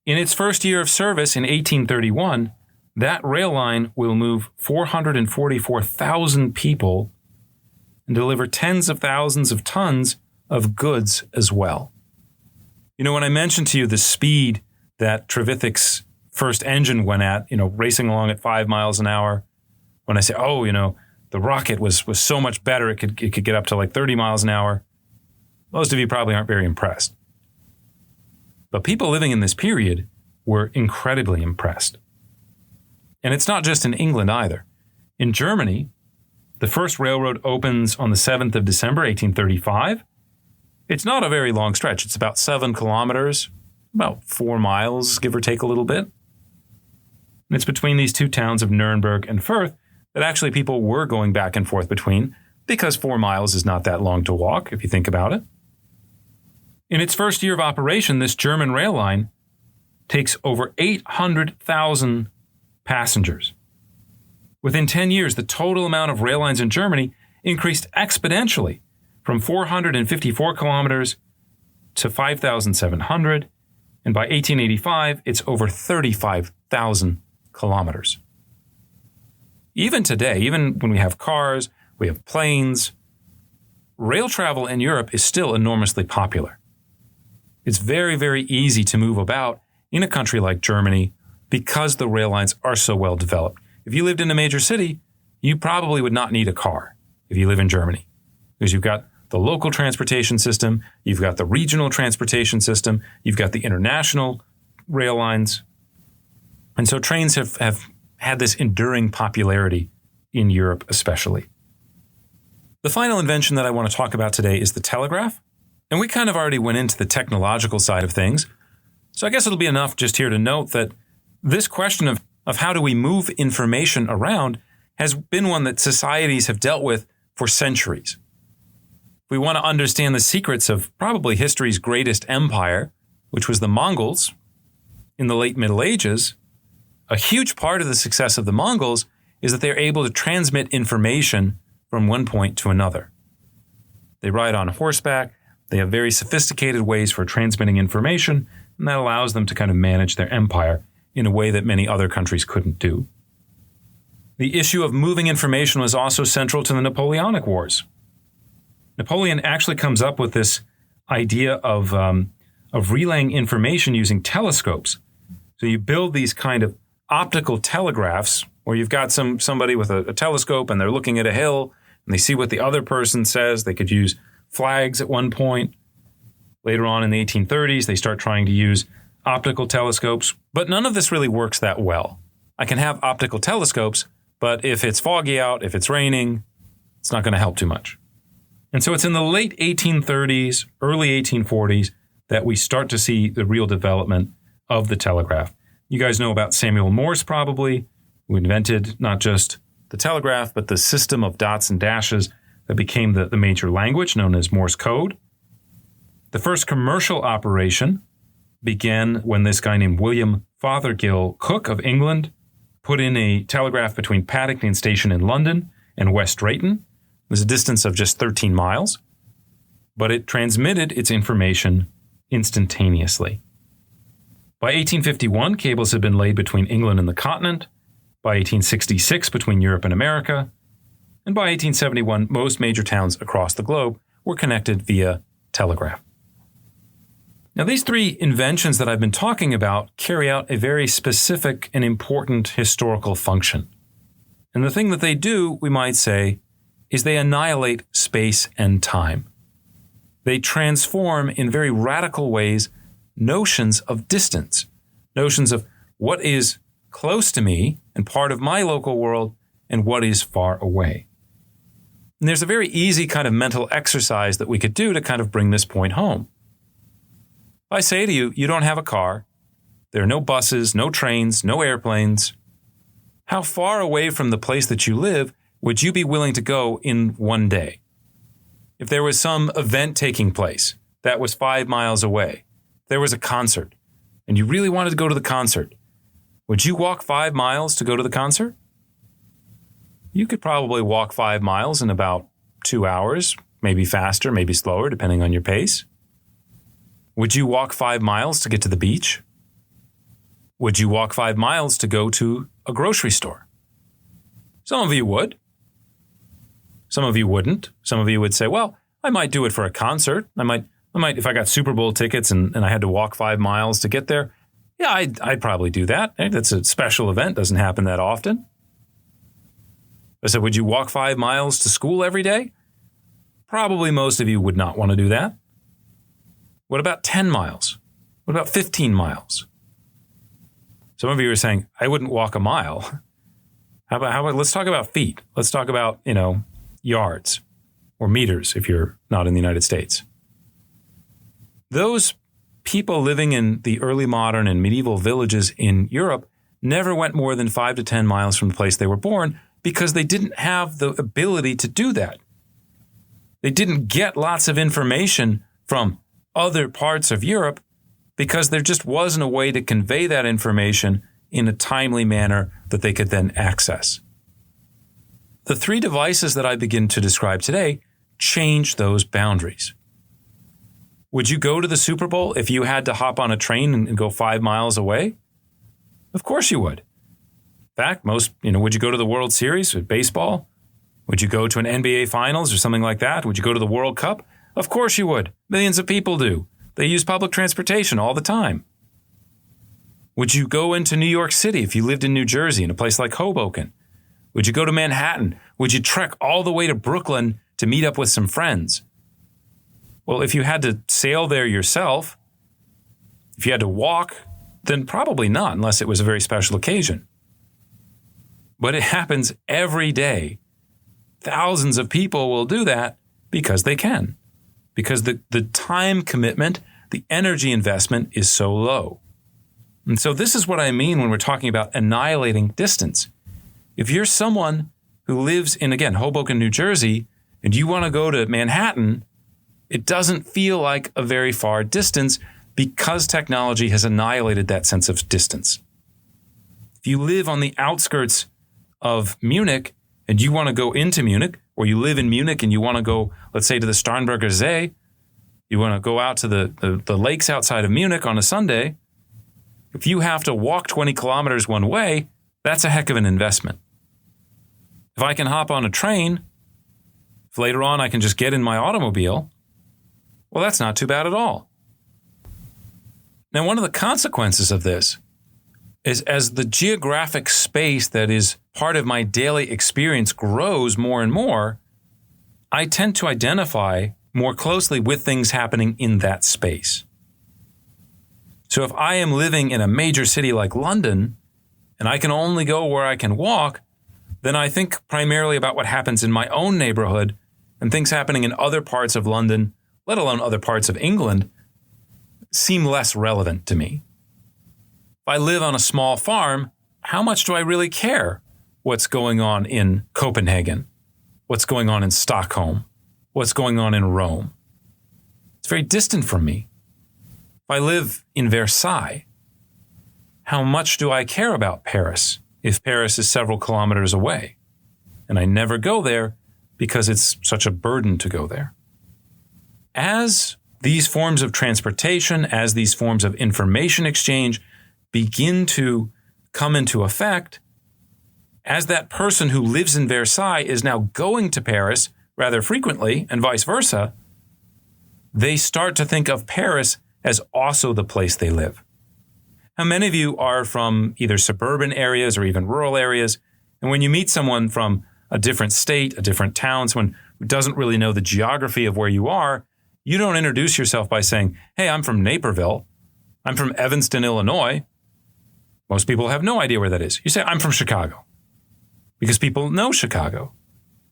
Speaker 4: In its first year of service in 1831, that rail line will move 444,000 people and deliver tens of thousands of tons of goods as well. You know, when I mentioned to you the speed that Trevithick's first engine went at, racing along at 5 miles an hour, when I say, the rocket was so much better, it could get up to like 30 miles an hour, most of you probably aren't very impressed. But people living in this period were incredibly impressed. And it's not just in England either. In Germany, the first railroad opens on the 7th of December, 1835. It's not a very long stretch. It's about 7 kilometers, about 4 miles, give or take a little bit. And it's between these two towns of Nuremberg and Fürth that actually people were going back and forth between, because 4 miles is not that long to walk, if you think about it. In its first year of operation, this German rail line takes over 800,000 passengers. Within 10 years, the total amount of rail lines in Germany increased exponentially from 454 kilometers to 5,700, and by 1885, it's over 35,000 kilometers. Even today, even when we have cars, we have planes, rail travel in Europe is still enormously popular. It's very, very easy to move about in a country like Germany because the rail lines are so well developed. If you lived in a major city, you probably would not need a car if you live in Germany, because you've got the local transportation system, you've got the regional transportation system, you've got the international rail lines. And so trains have had this enduring popularity in Europe especially. The final invention that I want to talk about today is the telegraph. And we kind of already went into the technological side of things. So I guess it'll be enough just here to note that this question of how do we move information around has been one that societies have dealt with for centuries. If we want to understand the secrets of probably history's greatest empire, which was the Mongols in the late Middle Ages, a huge part of the success of the Mongols is that they're able to transmit information from one point to another. They ride on horseback. They have very sophisticated ways for transmitting information, and that allows them to kind of manage their empire in a way that many other countries couldn't do. The issue of moving information was also central to the Napoleonic Wars. Napoleon actually comes up with this idea of relaying information using telescopes. So you build these kind of optical telegraphs where you've got somebody with a telescope and they're looking at a hill and they see what the other person says. They could use flags at one point. Later on in the 1830s, they start trying to use optical telescopes, but none of this really works that well. I can have optical telescopes, but if it's foggy out, if it's raining, it's not going to help too much. And so it's in the late 1830s, early 1840s that we start to see the real development of the telegraph. You guys know about Samuel Morse probably, who invented not just the telegraph, but the system of dots and dashes that became the major language known as Morse code. The first commercial operation began when this guy named William Fothergill Cooke of England put in a telegraph between Paddington Station in London and West Drayton. It was a distance of just 13 miles, but it transmitted its information instantaneously. By 1851, cables had been laid between England and the continent. By 1866, between Europe and America. And by 1871, most major towns across the globe were connected via telegraph. Now, these three inventions that I've been talking about carry out a very specific and important historical function. And the thing that they do, we might say, is they annihilate space and time. They transform in very radical ways notions of distance, notions of what is close to me and part of my local world and what is far away. And there's a very easy kind of mental exercise that we could do to kind of bring this point home. If I say to you, you don't have a car, there are no buses, no trains, no airplanes, how far away from the place that you live would you be willing to go in one day? If there was some event taking place that was 5 miles away, there was a concert, and you really wanted to go to the concert, would you walk 5 miles to go to the concert? you could probably walk 5 miles in about 2 hours, maybe faster, maybe slower, depending on your pace. Would you walk 5 miles to get to the beach? Would you walk 5 miles to go to a grocery store? Some of you would. Some of you wouldn't. Some of you would say, well, I might do it for a concert. I might, if I got Super Bowl tickets and I had to walk 5 miles to get there, yeah, I'd probably do that. That's a special event. Doesn't happen that often. I said, would you walk 5 miles to school every day? Probably most of you would not want to do that. What about 10 miles? What about 15 miles? Some of you are saying, I wouldn't walk a mile. How about let's talk about feet. Let's talk about, yards or meters if you're not in the United States. Those people living in the early modern and medieval villages in Europe never went more than 5 to 10 miles from the place they were born because they didn't have the ability to do that. They didn't get lots of information from other parts of Europe because there just wasn't a way to convey that information in a timely manner that they could then access. The 3 devices that I begin to describe today change those boundaries. Would you go to the Super Bowl if you had to hop on a train and go 5 miles away? Of course you would. In fact, would you go to the World Series with baseball? Would you go to an NBA Finals or something like that? Would you go to the World Cup? Of course you would. Millions of people do. They use public transportation all the time. Would you go into New York City if you lived in New Jersey in a place like Hoboken? Would you go to Manhattan? Would you trek all the way to Brooklyn to meet up with some friends? Well, if you had to sail there yourself, if you had to walk, then probably not, unless it was a very special occasion. But it happens every day. Thousands of people will do that because they can. Because the time commitment, the energy investment is so low. And so this is what I mean when we're talking about annihilating distance. If you're someone who lives in, again, Hoboken, New Jersey, and you want to go to Manhattan, it doesn't feel like a very far distance because technology has annihilated that sense of distance. If you live on the outskirts of Munich and you want to go into Munich, or you live in Munich and you want to go, let's say, to the Starnberger See, you want to go out to the lakes outside of Munich on a Sunday, if you have to walk 20 kilometers one way, that's a heck of an investment. If I can hop on a train, if later on I can just get in my automobile, well, that's not too bad at all. Now, one of the consequences of this is as the geographic space that is part of my daily experience grows more and more, I tend to identify more closely with things happening in that space. So if I am living in a major city like London, and I can only go where I can walk, then I think primarily about what happens in my own neighborhood and things happening in other parts of London, let alone other parts of England, seem less relevant to me. If I live on a small farm, how much do I really care what's going on in Copenhagen? What's going on in Stockholm? What's going on in Rome? It's very distant from me. If I live in Versailles, how much do I care about Paris if Paris is several kilometers away? And I never go there because it's such a burden to go there. As these forms of transportation, as these forms of information exchange begin to come into effect, as that person who lives in Versailles is now going to Paris rather frequently and vice versa, they start to think of Paris as also the place they live. How many of you are from either suburban areas or even rural areas? And when you meet someone from a different state, a different town, someone who doesn't really know the geography of where you are, you don't introduce yourself by saying, hey, I'm from Naperville. I'm from Evanston, Illinois. Most people have no idea where that is. You say, I'm from Chicago. Because people know Chicago.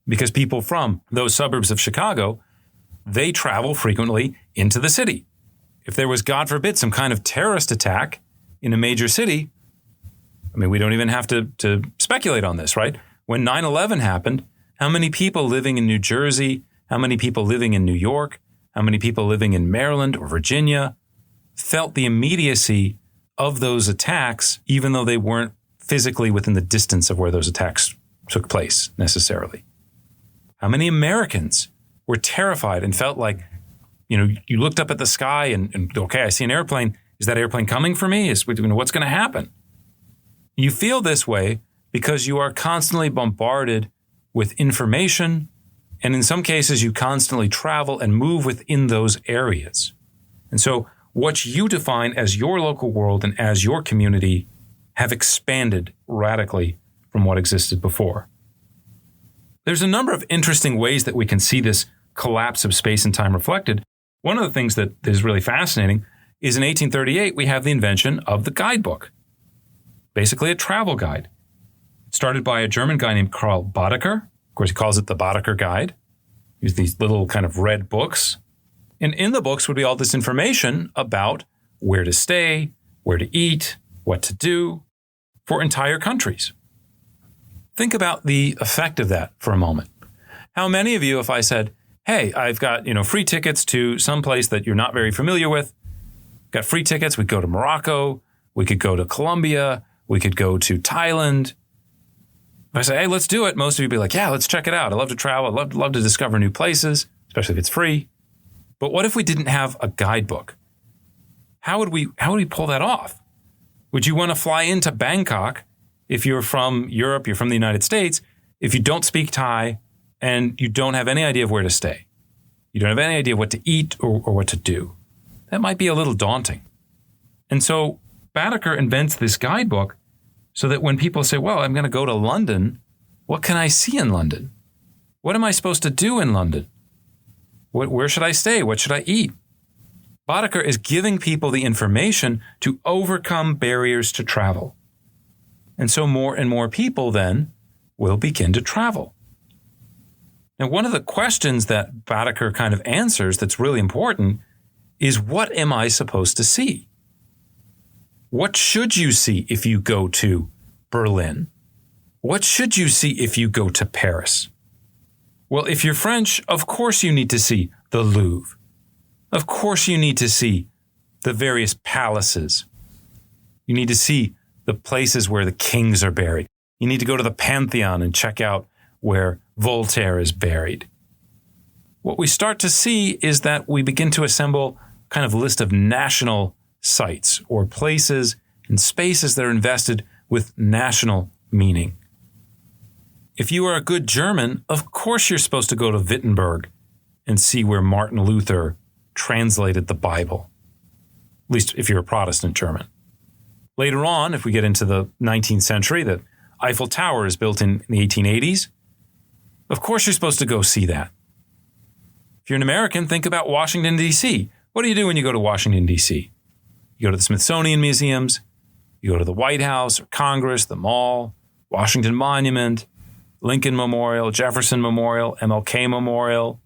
Speaker 4: Because people from those suburbs of Chicago, they travel frequently into the city. If there was, God forbid, some kind of terrorist attack in a major city, I mean, we don't even have to speculate on this, right? When 9/11 happened, how many people living in New Jersey, how many people living in New York, how many people living in Maryland or Virginia felt the immediacy of those attacks, even though they weren't physically within the distance of where those attacks took place necessarily? How many Americans were terrified and felt like, you looked up at the sky and okay, I see an airplane. Is that airplane coming for me? What's going to happen? You feel this way because you are constantly bombarded with information, and in some cases, you constantly travel and move within those areas. And so what you define as your local world and as your community have expanded radically from what existed before. There's a number of interesting ways that we can see this collapse of space and time reflected. One of the things that is really fascinating is in 1838, we have the invention of the guidebook, basically a travel guide. It started by a German guy named Karl Baedeker. Of course, he calls it the Baedeker Guide. Use these little kind of red books. And in the books would be all this information about where to stay, where to eat, what to do for entire countries. Think about the effect of that for a moment. How many of you, if I said, hey, I've got, free tickets to some place that you're not very familiar with, got free tickets, we go to Morocco, we could go to Colombia, we could go to Thailand. If I say, hey, let's do it, most of you would be like, yeah, let's check it out. I love to travel. I love to discover new places, especially if it's free. But what if we didn't have a guidebook? How would we pull that off? Would you want to fly into Bangkok if you're from Europe, you're from the United States, if you don't speak Thai and you don't have any idea of where to stay? You don't have any idea what to eat or what to do. That might be a little daunting. And so Baedeker invents this guidebook so that when people say, well, I'm going to go to London, what can I see in London? What am I supposed to do in London? Where should I stay? What should I eat? Baedeker is giving people the information to overcome barriers to travel. And so more and more people then will begin to travel. Now, one of the questions that Baedeker kind of answers that's really important is, what am I supposed to see? What should you see if you go to Berlin? What should you see if you go to Paris? Well, if you're French, of course you need to see the Louvre. Of course you need to see the various palaces. You need to see the places where the kings are buried. You need to go to the Pantheon and check out where Voltaire is buried. What we start to see is that we begin to assemble kind of a list of national sites or places and spaces that are invested with national meaning. If you are a good German, of course you're supposed to go to Wittenberg and see where Martin Luther translated the Bible, at least if you're a Protestant German. Later on, if we get into the 19th century, the Eiffel Tower is built in the 1880s. Of course you're supposed to go see that. If you're an American, think about Washington, D.C. What do you do when you go to Washington, D.C.? You go to the Smithsonian museums, you go to the White House or Congress, the Mall, Washington Monument, Lincoln Memorial, Jefferson Memorial, MLK Memorial.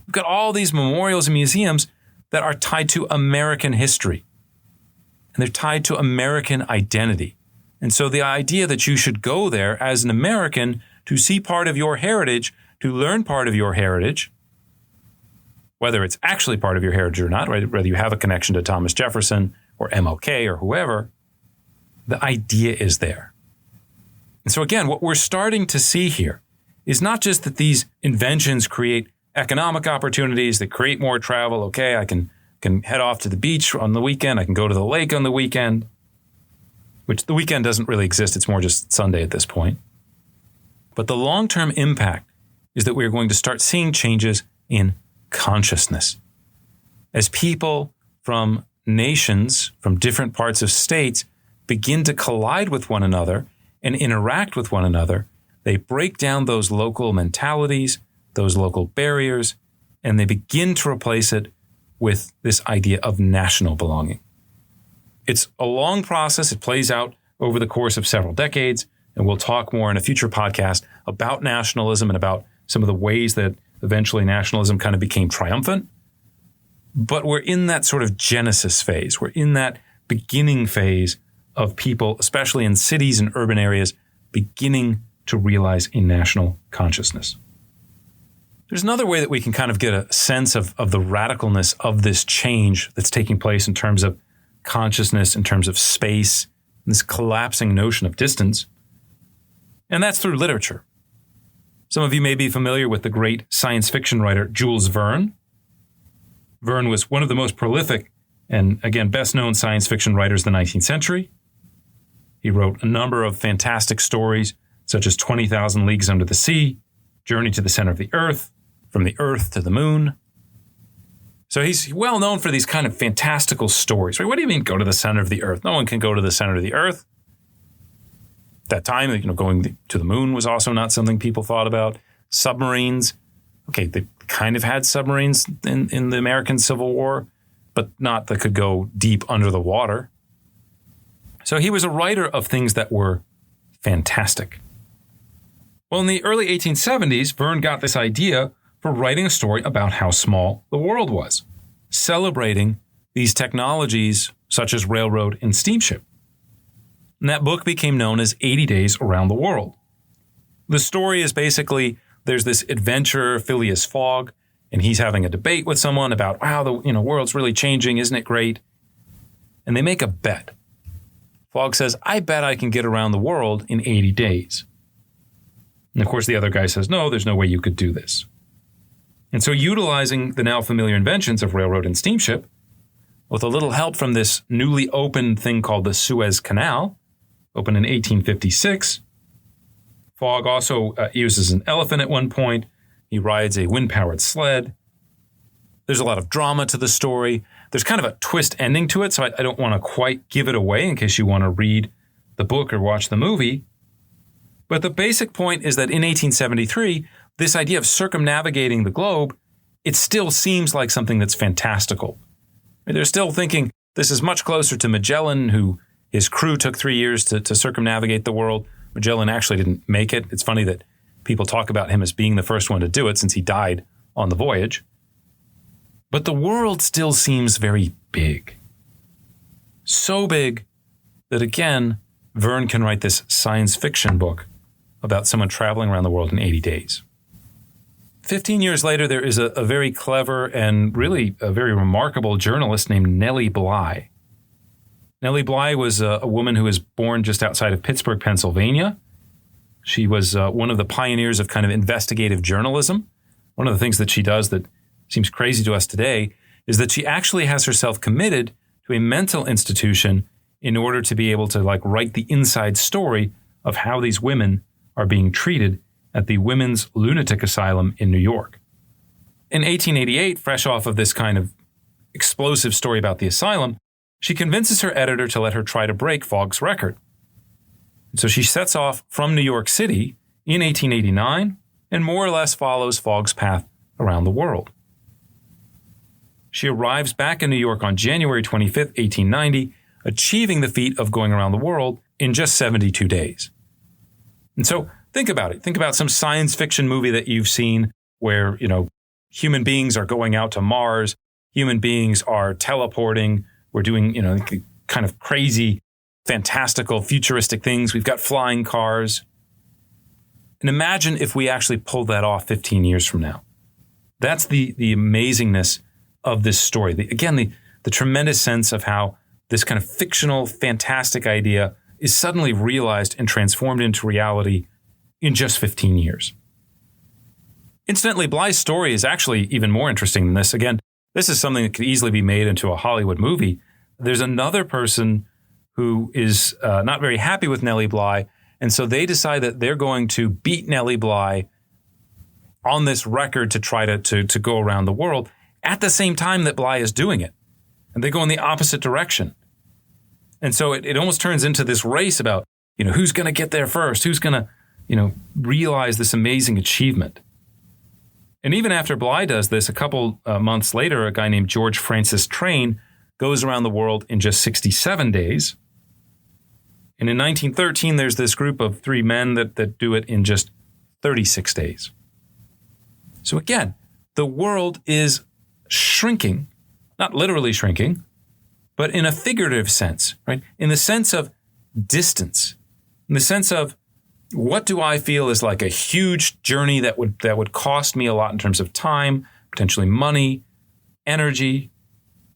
Speaker 4: We've got all these memorials and museums that are tied to American history. And they're tied to American identity. And so the idea that you should go there as an American to see part of your heritage, to learn part of your heritage, whether it's actually part of your heritage or not, right? Whether you have a connection to Thomas Jefferson or MLK or whoever, the idea is there. And so again, what we're starting to see here is not just that these inventions create economic opportunities, that create more travel. Okay, I can head off to the beach on the weekend. I can go to the lake on the weekend, which the weekend doesn't really exist. It's more just Sunday at this point. But the long-term impact is that we're going to start seeing changes in consciousness. As people from nations, from different parts of states, begin to collide with one another and interact with one another, they break down those local mentalities, those local barriers, and they begin to replace it with this idea of national belonging. It's a long process. It plays out over the course of several decades, and we'll talk more in a future podcast about nationalism and about some of the ways that eventually nationalism kind of became triumphant. But we're in that sort of genesis phase. We're in that beginning phase of people, especially in cities and urban areas, beginning to realize a national consciousness. There's another way that we can kind of get a sense of the radicalness of this change that's taking place in terms of consciousness, in terms of space, this collapsing notion of distance. And that's through literature. Some of you may be familiar with the great science fiction writer Jules Verne. Verne was one of the most prolific and, again, best-known science fiction writers of the 19th century. He wrote a number of fantastic stories, such as 20,000 Leagues Under the Sea, Journey to the Center of the Earth, From the Earth to the Moon. So he's well known for these kind of fantastical stories. Right? What do you mean, go to the center of the Earth? No one can go to the center of the Earth. At that time, going to the moon was also not something people thought about. Submarines. Okay, they kind of had submarines in the American Civil War, but not that could go deep under the water. So he was a writer of things that were fantastic. Well, in the early 1870s, Verne got this idea for writing a story about how small the world was, celebrating these technologies such as railroad and steamship. And that book became known as 80 Days Around the World. The story is basically, there's this adventurer, Phileas Fogg, and he's having a debate with someone about, wow, the world's really changing, isn't it great? And they make a bet. Fogg says, I bet I can get around the world in 80 days. And of course, the other guy says, no, there's no way you could do this. And so utilizing the now familiar inventions of railroad and steamship, with a little help from this newly opened thing called the Suez Canal, opened in 1856, Fogg also uses an elephant at one point. He rides a wind-powered sled. There's a lot of drama to the story. There's kind of a twist ending to it, so I don't want to quite give it away in case you want to read the book or watch the movie. But the basic point is that in 1873, this idea of circumnavigating the globe, it still seems like something that's fantastical. They're still thinking this is much closer to Magellan, who his crew took 3 years to circumnavigate the world. Magellan actually didn't make it. It's funny that people talk about him as being the first one to do it since he died on the voyage. But the world still seems very big. So big that, again, Verne can write this science fiction book about someone traveling around the world in 80 days. 15 years later, there is a very clever and really a very remarkable journalist named Nellie Bly. Nellie Bly was a woman who was born just outside of Pittsburgh, Pennsylvania. She was one of the pioneers of kind of investigative journalism. One of the things that she does that seems crazy to us today is that she actually has herself committed to a mental institution in order to be able to write the inside story of how these women are being treated at the Women's Lunatic Asylum in New York. In 1888, fresh off of this kind of explosive story about the asylum, she convinces her editor to let her try to break Fogg's record. So she sets off from New York City in 1889 and more or less follows Fogg's path around the world. She arrives back in New York on January 25th, 1890, achieving the feat of going around the world in just 72 days. And so think about it. Think about some science fiction movie that you've seen where, human beings are going out to Mars, human beings are teleporting, we're doing, kind of crazy, fantastical, futuristic things. We've got flying cars. And imagine if we actually pulled that off 15 years from now. That's the amazingness of this story. The tremendous sense of how this kind of fictional, fantastic idea is suddenly realized and transformed into reality in just 15 years. Incidentally, Bly's story is actually even more interesting than this. Again, this is something that could easily be made into a Hollywood movie. There's another person who is not very happy with Nellie Bly, and so they decide that they're going to beat Nellie Bly on this record to try to go around the world at the same time that Bly is doing it. And they go in the opposite direction. And so it almost turns into this race about, who's going to get there first, who's going to, realize this amazing achievement. And even after Bly does this, a couple months later, a guy named George Francis Train goes around the world in just 67 days. And in 1913, there's this group of 3 men that do it in just 36 days. So again, the world is shrinking, not literally shrinking, but in a figurative sense, right? In the sense of distance, in the sense of what do I feel is like a huge journey that would cost me a lot in terms of time, potentially money, energy,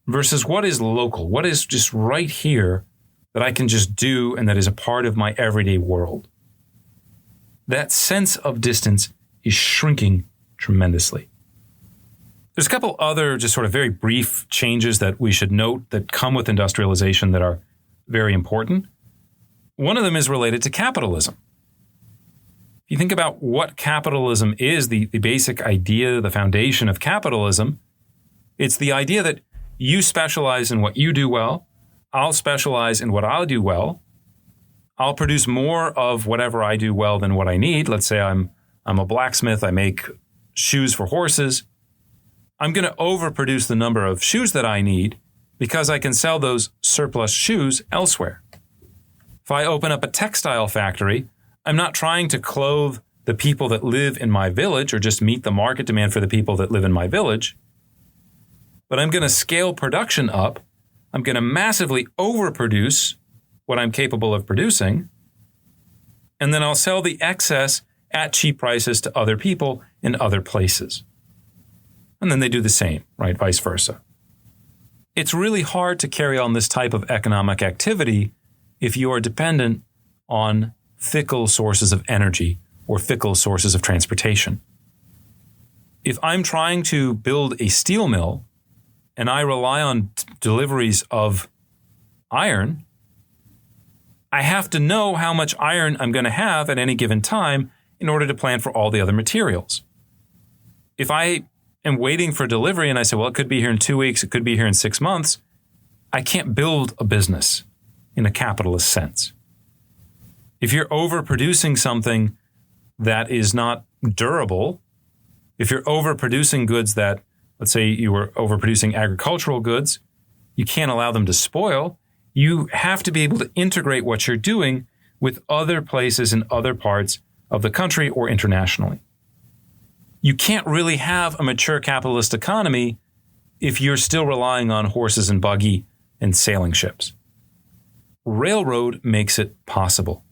Speaker 4: versus what is local, what is just right here that I can just do and that is a part of my everyday world. that sense of distance is shrinking tremendously. There's a couple other just sort of very brief changes that we should note that come with industrialization that are very important. One of them is related to capitalism. If you think about what capitalism is, the basic idea, the foundation of capitalism, it's the idea that you specialize in what you do well, I'll specialize in what I'll do well, I'll produce more of whatever I do well than what I need. Let's say I'm a blacksmith, I make shoes for horses. I'm going to overproduce the number of shoes that I need because I can sell those surplus shoes elsewhere. If I open up a textile factory, I'm not trying to clothe the people that live in my village or just meet the market demand for the people that live in my village, but I'm going to scale production up. I'm going to massively overproduce what I'm capable of producing, and then I'll sell the excess at cheap prices to other people in other places. And then they do the same, right? Vice versa. It's really hard to carry on this type of economic activity if you are dependent on fickle sources of energy or fickle sources of transportation. If I'm trying to build a steel mill and I rely on deliveries of iron, I have to know how much iron I'm going to have at any given time in order to plan for all the other materials. If I am waiting for delivery and I say, well, it could be here in 2 weeks, it could be here in 6 months, I can't build a business in a capitalist sense. If you're overproducing something that is not durable, if you're overproducing goods that, let's say you were overproducing agricultural goods, you can't allow them to spoil. You have to be able to integrate what you're doing with other places in other parts of the country or internationally. You can't really have a mature capitalist economy if you're still relying on horses and buggy and sailing ships. Railroad makes it possible.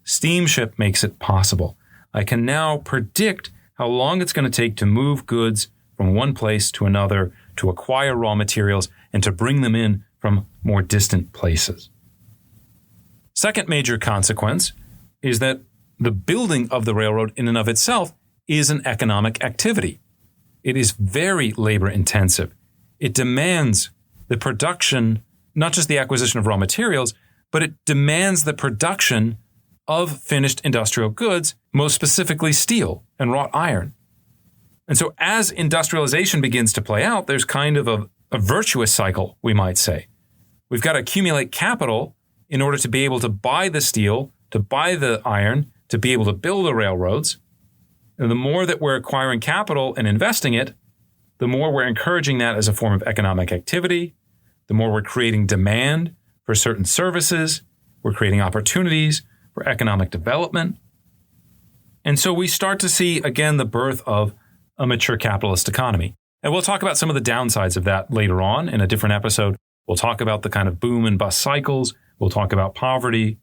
Speaker 4: Steamship makes it possible. I can now predict how long it's going to take to move goods from one place to another, to acquire raw materials, and to bring them in from more distant places. Second major consequence is that the building of the railroad in and of itself is an economic activity. It is very labor intensive. It demands the production, not just the acquisition of raw materials, but it demands the production of finished industrial goods, most specifically steel and wrought iron. And so as industrialization begins to play out, there's kind of a virtuous cycle, we might say. We've got to accumulate capital in order to be able to buy the steel, to buy the iron, to be able to build the railroads. And the more that we're acquiring capital and investing it, the more we're encouraging that as a form of economic activity, the more we're creating demand for certain services, we're creating opportunities for economic development. And so we start to see, again, the birth of a mature capitalist economy. And we'll talk about some of the downsides of that later on in a different episode. We'll talk about the kind of boom and bust cycles. We'll talk about poverty.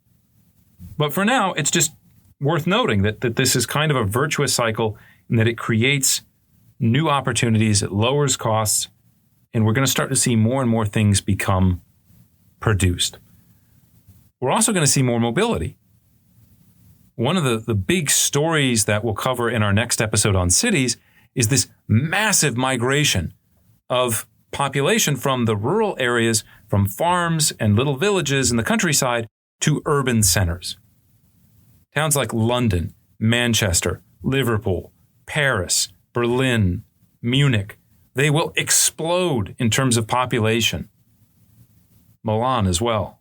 Speaker 4: But for now, it's just worth noting that this is kind of a virtuous cycle and that it creates new opportunities, it lowers costs, and we're going to start to see more and more things become produced. We're also going to see more mobility. One of the big stories that we'll cover in our next episode on cities is this massive migration of population from the rural areas, from farms and little villages in the countryside to urban centers. Towns like London, Manchester, Liverpool, Paris, Berlin, Munich, they will explode in terms of population. Milan as well.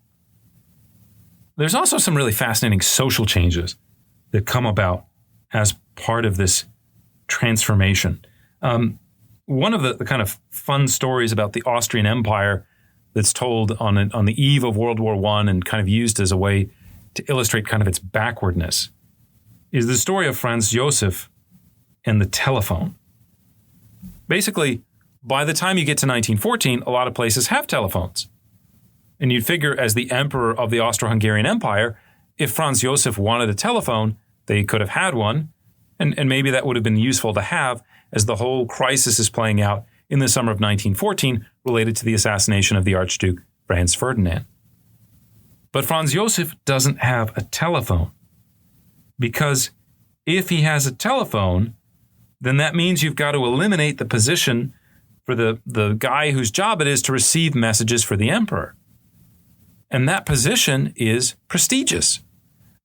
Speaker 4: There's also some really fascinating social changes that come about as part of this transformation. One of the kind of fun stories about the Austrian Empire that's told on the eve of World War I and kind of used as a way to illustrate kind of its backwardness is the story of Franz Josef and the telephone. Basically, by the time you get to 1914, a lot of places have telephones. And you'd figure as the emperor of the Austro-Hungarian Empire, if Franz Josef wanted a telephone, they could have had one. And maybe that would have been useful to have as the whole crisis is playing out in the summer of 1914 related to the assassination of the Archduke Franz Ferdinand. But Franz Josef doesn't have a telephone because If he has a telephone, then that means you've got to eliminate the position for the guy whose job it is to receive messages for the emperor. And that position is prestigious.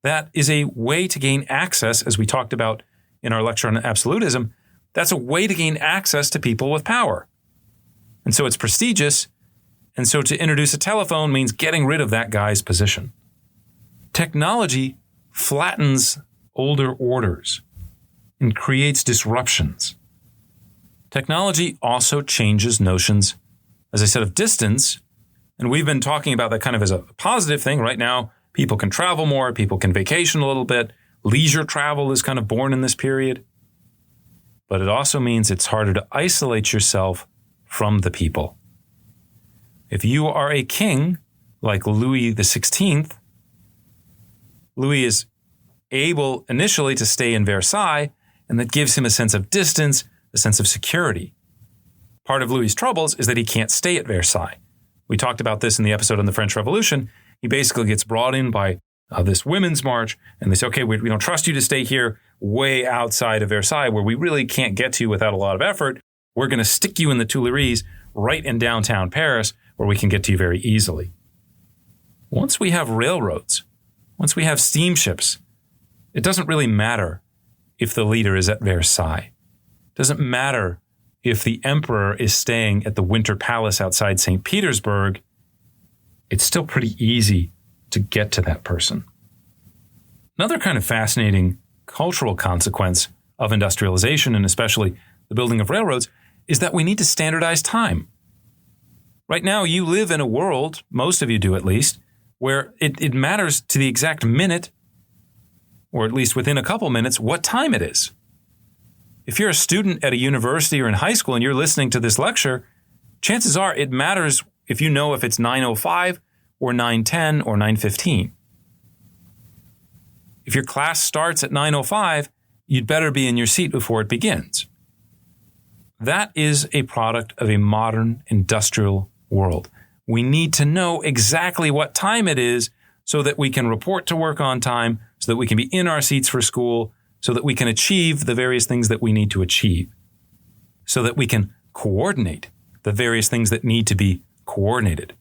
Speaker 4: That is a way to gain access, as we talked about in our lecture on absolutism. That's a way to gain access to people with power. And so it's prestigious. And so to introduce a telephone means getting rid of that guy's position. Technology flattens older orders and creates disruptions. Technology also changes notions, as I said, of distance. And we've been talking about that kind of as a positive thing. Right now, people can travel more, people can vacation a little bit. Leisure travel is kind of born in this period. But it also means it's harder to isolate yourself from the people. If you are a king like Louis XVI, Louis is able initially to stay in Versailles, and that gives him a sense of distance, a sense of security. Part of Louis's troubles is that he can't stay at Versailles. We talked about this in the episode on the French Revolution. He basically gets brought in by this women's march, and they say, okay, we don't trust you to stay here way outside of Versailles where we really can't get to without a lot of effort. We're going to stick you in the Tuileries right in downtown Paris where we can get to you very easily. Once we have railroads, once we have steamships, it doesn't really matter if the leader is at Versailles. It doesn't matter if the emperor is staying at the Winter Palace outside St. Petersburg. It's still pretty easy to get to that person. Another kind of fascinating cultural consequence of industrialization, and especially the building of railroads, is that we need to standardize time. Right now, you live in a world, most of you do at least, where it matters to the exact minute, or at least within a couple minutes, what time it is. If you're a student at a university or in high school and you're listening to this lecture, chances are it matters if you know if it's 9:05 or 9:10 or 9:15. If your class starts at 9:05, you'd better be in your seat before it begins. That is a product of a modern industrial world. We need to know exactly what time it is so that we can report to work on time, so that we can be in our seats for school, so that we can achieve the various things that we need to achieve, so that we can coordinate the various things that need to be coordinated.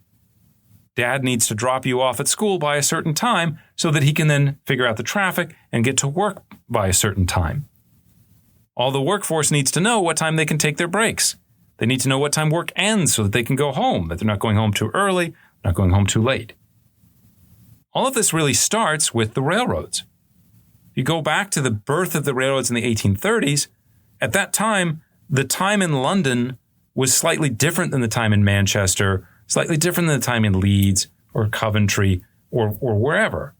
Speaker 4: Dad needs to drop you off at school by a certain time so that he can then figure out the traffic and get to work by a certain time. All the workforce needs to know what time they can take their breaks. They need to know what time work ends so that they can go home, that they're not going home too early, not going home too late. All of this really starts with the railroads. If you go back to the birth of the railroads in the 1830s, at that time, the time in London was slightly different than the time in Manchester, slightly different than the time in Leeds or Coventry or wherever.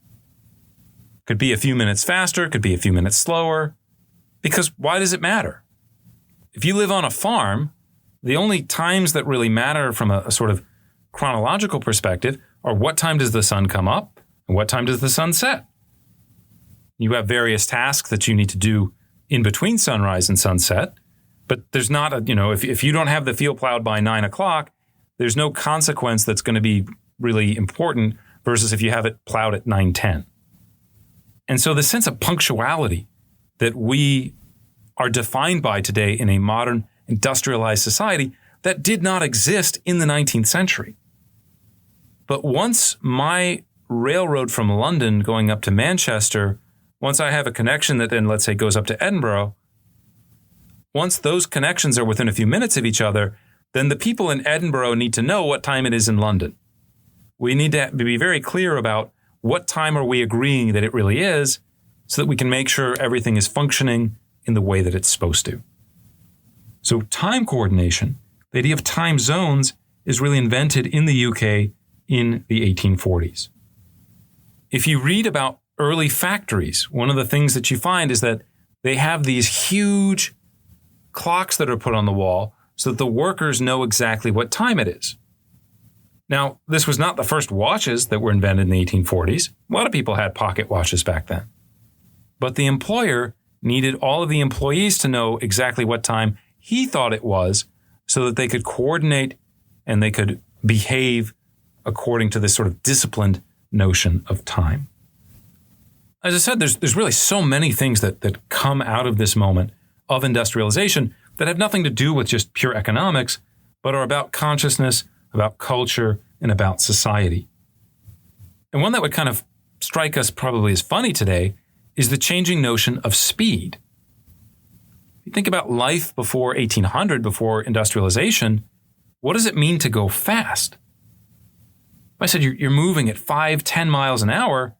Speaker 4: Could be a few minutes faster, could be a few minutes slower, because why does it matter? If you live on a farm, the only times that really matter from a sort of chronological perspective are what time does the sun come up and what time does the sun set. You have various tasks that you need to do in between sunrise and sunset, but there's not if you don't have the field plowed by 9 o'clock, there's no consequence that's going to be really important versus if you have it plowed at 9:10. And so the sense of punctuality that we are defined by today in a modern industrialized society, that did not exist in the 19th century. But once my railroad from London going up to Manchester, once I have a connection that then, let's say, goes up to Edinburgh, once those connections are within a few minutes of each other, then the people in Edinburgh need to know what time it is in London. We need to be very clear about what time are we agreeing that it really is so that we can make sure everything is functioning in the way that it's supposed to. So time coordination, the idea of time zones, is really invented in the UK in the 1840s. If you read about early factories, one of the things that you find is that they have these huge clocks that are put on the wall so that the workers know exactly what time it is. Now, this was not the first watches that were invented in the 1840s. A lot of people had pocket watches back then. But the employer needed all of the employees to know exactly what time he thought it was so that they could coordinate and they could behave according to this sort of disciplined notion of time. As I said, there's really so many things that come out of this moment of industrialization that have nothing to do with just pure economics, but are about consciousness, about culture, and about society. And one that would kind of strike us probably as funny today is the changing notion of speed. If you think about life before 1800, before industrialization, what does it mean to go fast? If I said you're moving at 5-10 miles an hour,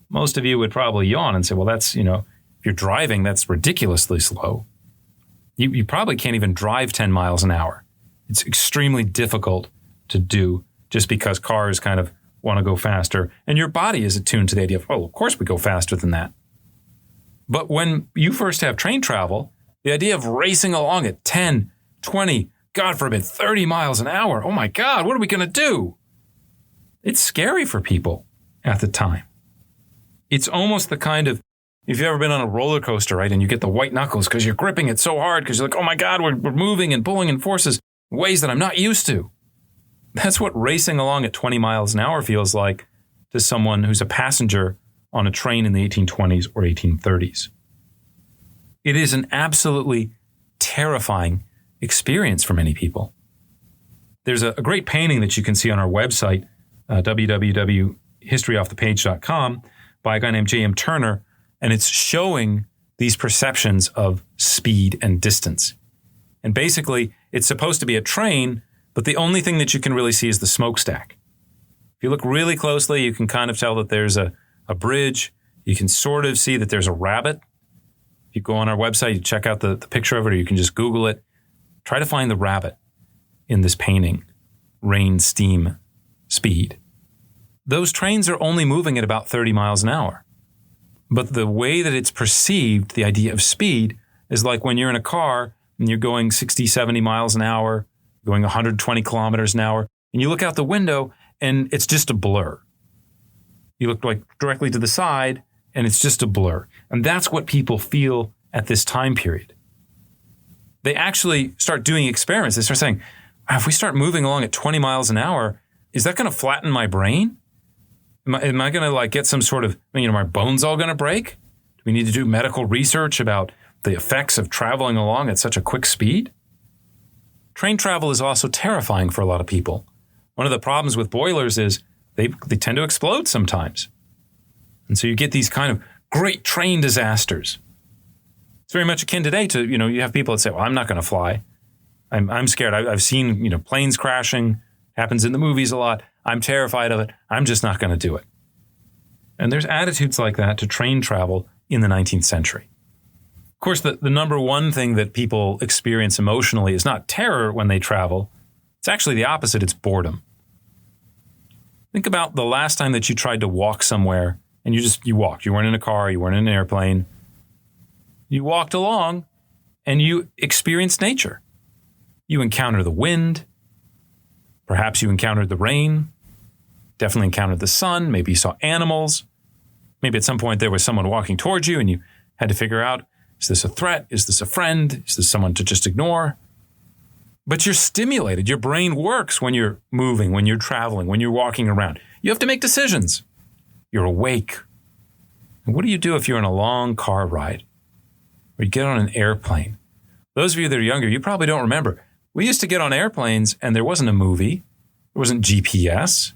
Speaker 4: most of you would probably yawn and say, well, that's, if you're driving, that's ridiculously slow. You probably can't even drive 10 miles an hour. It's extremely difficult to do just because cars kind of want to go faster. And your body is attuned to the idea of, well, of course we go faster than that. But when you first have train travel, the idea of racing along at 10, 20, God forbid, 30 miles an hour, oh my God, what are we going to do? It's scary for people at the time. It's almost the kind of, if you've ever been on a roller coaster, right, and you get the white knuckles because you're gripping it so hard because you're like, oh my God, we're moving and pulling in forces in ways that I'm not used to. That's what racing along at 20 miles an hour feels like to someone who's a passenger on a train in the 1820s or 1830s. It is an absolutely terrifying experience for many people. There's a great painting that you can see on our website, www.historyoffthepage.com, by a guy named J.M. Turner, and it's showing these perceptions of speed and distance. And basically, it's supposed to be a train, but the only thing that you can really see is the smokestack. If you look really closely, you can kind of tell that there's a bridge. You can sort of see that there's a rabbit. If you go on our website, you check out the picture of it, or you can just Google it. Try to find the rabbit in this painting, rain, steam, speed. Those trains are only moving at about 30 miles an hour. But the way that it's perceived, the idea of speed, is like when you're in a car and you're going 60, 70 miles an hour, going 120 kilometers an hour, and you look out the window and it's just a blur. You look like directly to the side and it's just a blur. And that's what people feel at this time period. They actually start doing experiments. They start saying, if we start moving along at 20 miles an hour, is that going to flatten my brain? Am I going to get some sort of, my bones all going to break? Do we need to do medical research about the effects of traveling along at such a quick speed? Train travel is also terrifying for a lot of people. One of the problems with boilers is they tend to explode sometimes. And so you get these kind of great train disasters. It's very much akin today to, you have people that say, well, I'm not going to fly. I'm scared. I've seen, planes crashing. Happens in the movies a lot. I'm terrified of it. I'm just not going to do it. And there's attitudes like that to train travel in the 19th century. Of course, the number one thing that people experience emotionally is not terror when they travel. It's actually the opposite. It's boredom. Think about the last time that you tried to walk somewhere and you walked. You weren't in a car. You weren't in an airplane. You walked along and you experienced nature. You encounter the wind. Perhaps you encountered the rain, definitely encountered the sun. Maybe you saw animals. Maybe at some point there was someone walking towards you and you had to figure out, is this a threat? Is this a friend? Is this someone to just ignore? But you're stimulated. Your brain works when you're moving, when you're traveling, when you're walking around. You have to make decisions. You're awake. And what do you do if you're in a long car ride or you get on an airplane? Those of you that are younger, you probably don't remember. We used to get on airplanes and there wasn't a movie. There wasn't GPS.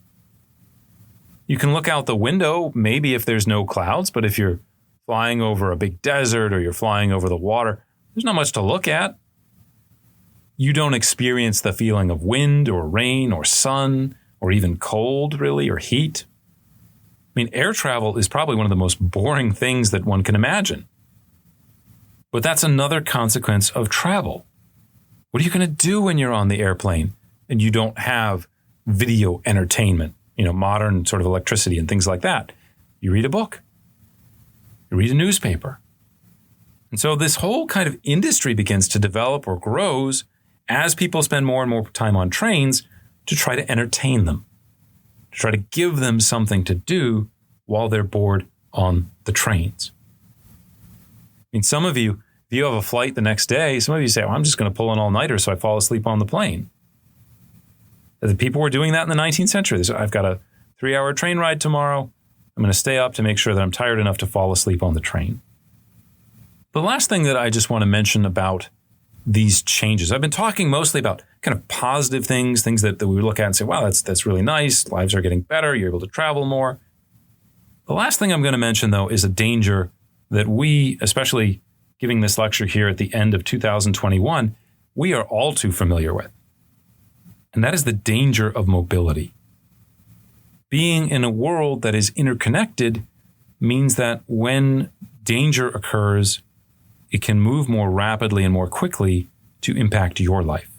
Speaker 4: You can look out the window, maybe if there's no clouds, but if you're flying over a big desert or you're flying over the water, there's not much to look at. You don't experience the feeling of wind or rain or sun or even cold, really, or heat. Air travel is probably one of the most boring things that one can imagine. But that's another consequence of travel. What are you going to do when you're on the airplane and you don't have video entertainment, modern sort of electricity and things like that? You read a book. You read a newspaper. And so this whole kind of industry begins to develop or grows as people spend more and more time on trains to try to entertain them, to try to give them something to do while they're bored on the trains. Some of you, if you have a flight the next day, some of you say, well, I'm just going to pull an all-nighter so I fall asleep on the plane. The people were doing that in the 19th century. They said, I've got a 3-hour train ride tomorrow. I'm going to stay up to make sure that I'm tired enough to fall asleep on the train. The last thing that I just want to mention about these changes, I've been talking mostly about kind of positive things that we look at and say, wow, that's really nice. Lives are getting better. You're able to travel more. The last thing I'm going to mention, though, is a danger that we, especially giving this lecture here at the end of 2021, we are all too familiar with. And that is the danger of mobility. Being in a world that is interconnected means that when danger occurs, it can move more rapidly and more quickly to impact your life.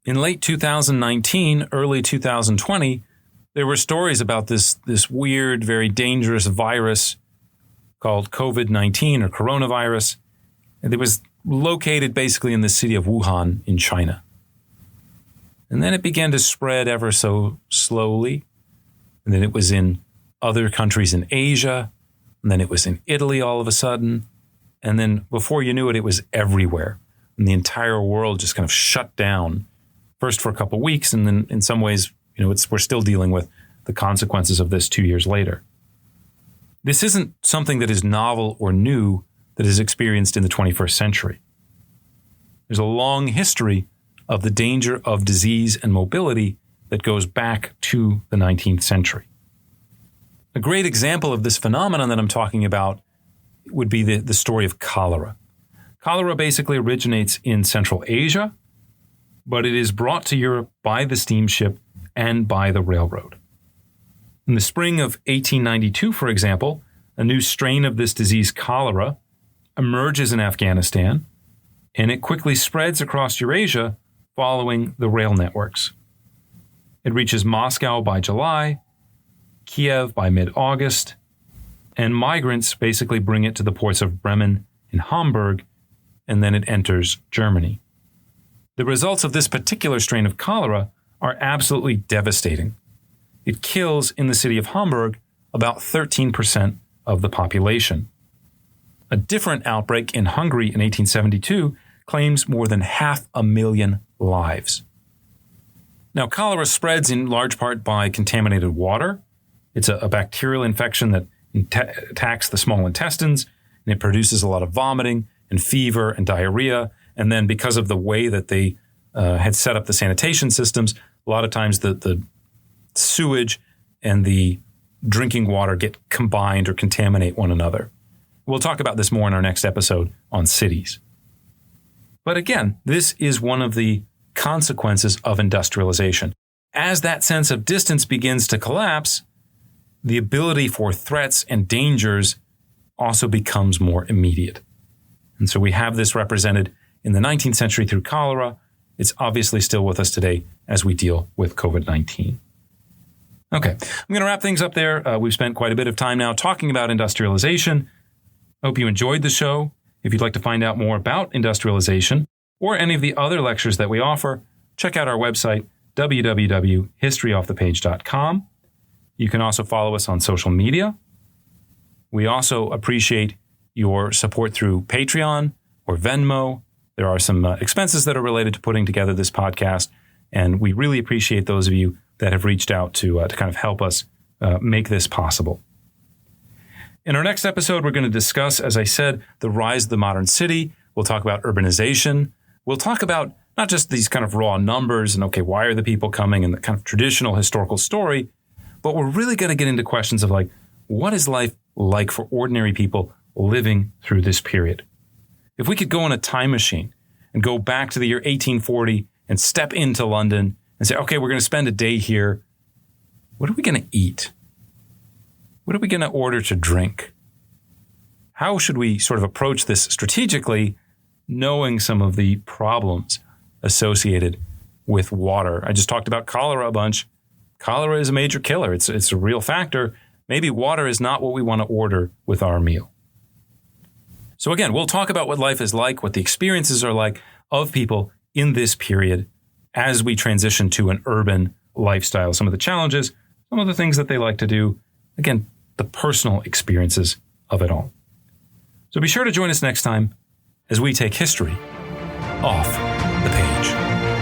Speaker 4: In late 2019, early 2020, there were stories about this weird, very dangerous virus called COVID-19 or coronavirus. And it was located basically in the city of Wuhan in China. And then it began to spread ever so slowly. And then it was in other countries in Asia. And then it was in Italy all of a sudden. And then before you knew it, it was everywhere. And the entire world just kind of shut down, first for a couple of weeks. And then in some ways, we're still dealing with the consequences of this 2 years later. This isn't something that is novel or new that is experienced in the 21st century. There's a long history of the danger of disease and mobility that goes back to the 19th century. A great example of this phenomenon that I'm talking about would be the story of cholera. Cholera basically originates in Central Asia, but it is brought to Europe by the steamship and by the railroad. In the spring of 1892, for example, a new strain of this disease, cholera, emerges in Afghanistan, and it quickly spreads across Eurasia following the rail networks. It reaches Moscow by July, Kiev by mid-August, and migrants basically bring it to the ports of Bremen and Hamburg, and then it enters Germany. The results of this particular strain of cholera are absolutely devastating. It kills in the city of Hamburg about 13% of the population. A different outbreak in Hungary in 1872 claims more than 500,000 lives. Now, cholera spreads in large part by contaminated water. It's a bacterial infection that attacks the small intestines, and it produces a lot of vomiting and fever and diarrhea. And then because of the way that they had set up the sanitation systems, a lot of times the sewage and the drinking water get combined or contaminate one another. We'll talk about this more in our next episode on cities. But again, this is one of the consequences of industrialization. As that sense of distance begins to collapse, the ability for threats and dangers also becomes more immediate. And so we have this represented in the 19th century through cholera. It's obviously still with us today as we deal with COVID-19. Okay, I'm going to wrap things up there. We've spent quite a bit of time now talking about industrialization. I hope you enjoyed the show. If you'd like to find out more about industrialization or any of the other lectures that we offer, check out our website, www.historyoffthepage.com. You can also follow us on social media. We also appreciate your support through Patreon or Venmo. There are some expenses that are related to putting together this podcast, and we really appreciate those of you that have reached out to kind of help us make this possible. In our next episode, we're going to discuss, as I said, the rise of the modern city. We'll talk about urbanization. We'll talk about not just these kind of raw numbers and, okay, why are the people coming and the kind of traditional historical story, but we're really going to get into questions of like, what is life like for ordinary people living through this period? If we could go in a time machine and go back to the year 1840 and step into London and say, okay, we're going to spend a day here. What are we going to eat? What are we going to order to drink? How should we sort of approach this strategically, knowing some of the problems associated with water? I just talked about cholera a bunch. Cholera is a major killer. It's a real factor. Maybe water is not what we want to order with our meal. So again, we'll talk about what life is like, what the experiences are like of people in this period as we transition to an urban lifestyle, some of the challenges, some of the things that they like to do. Again, the personal experiences of it all. So be sure to join us next time as we take history off the page.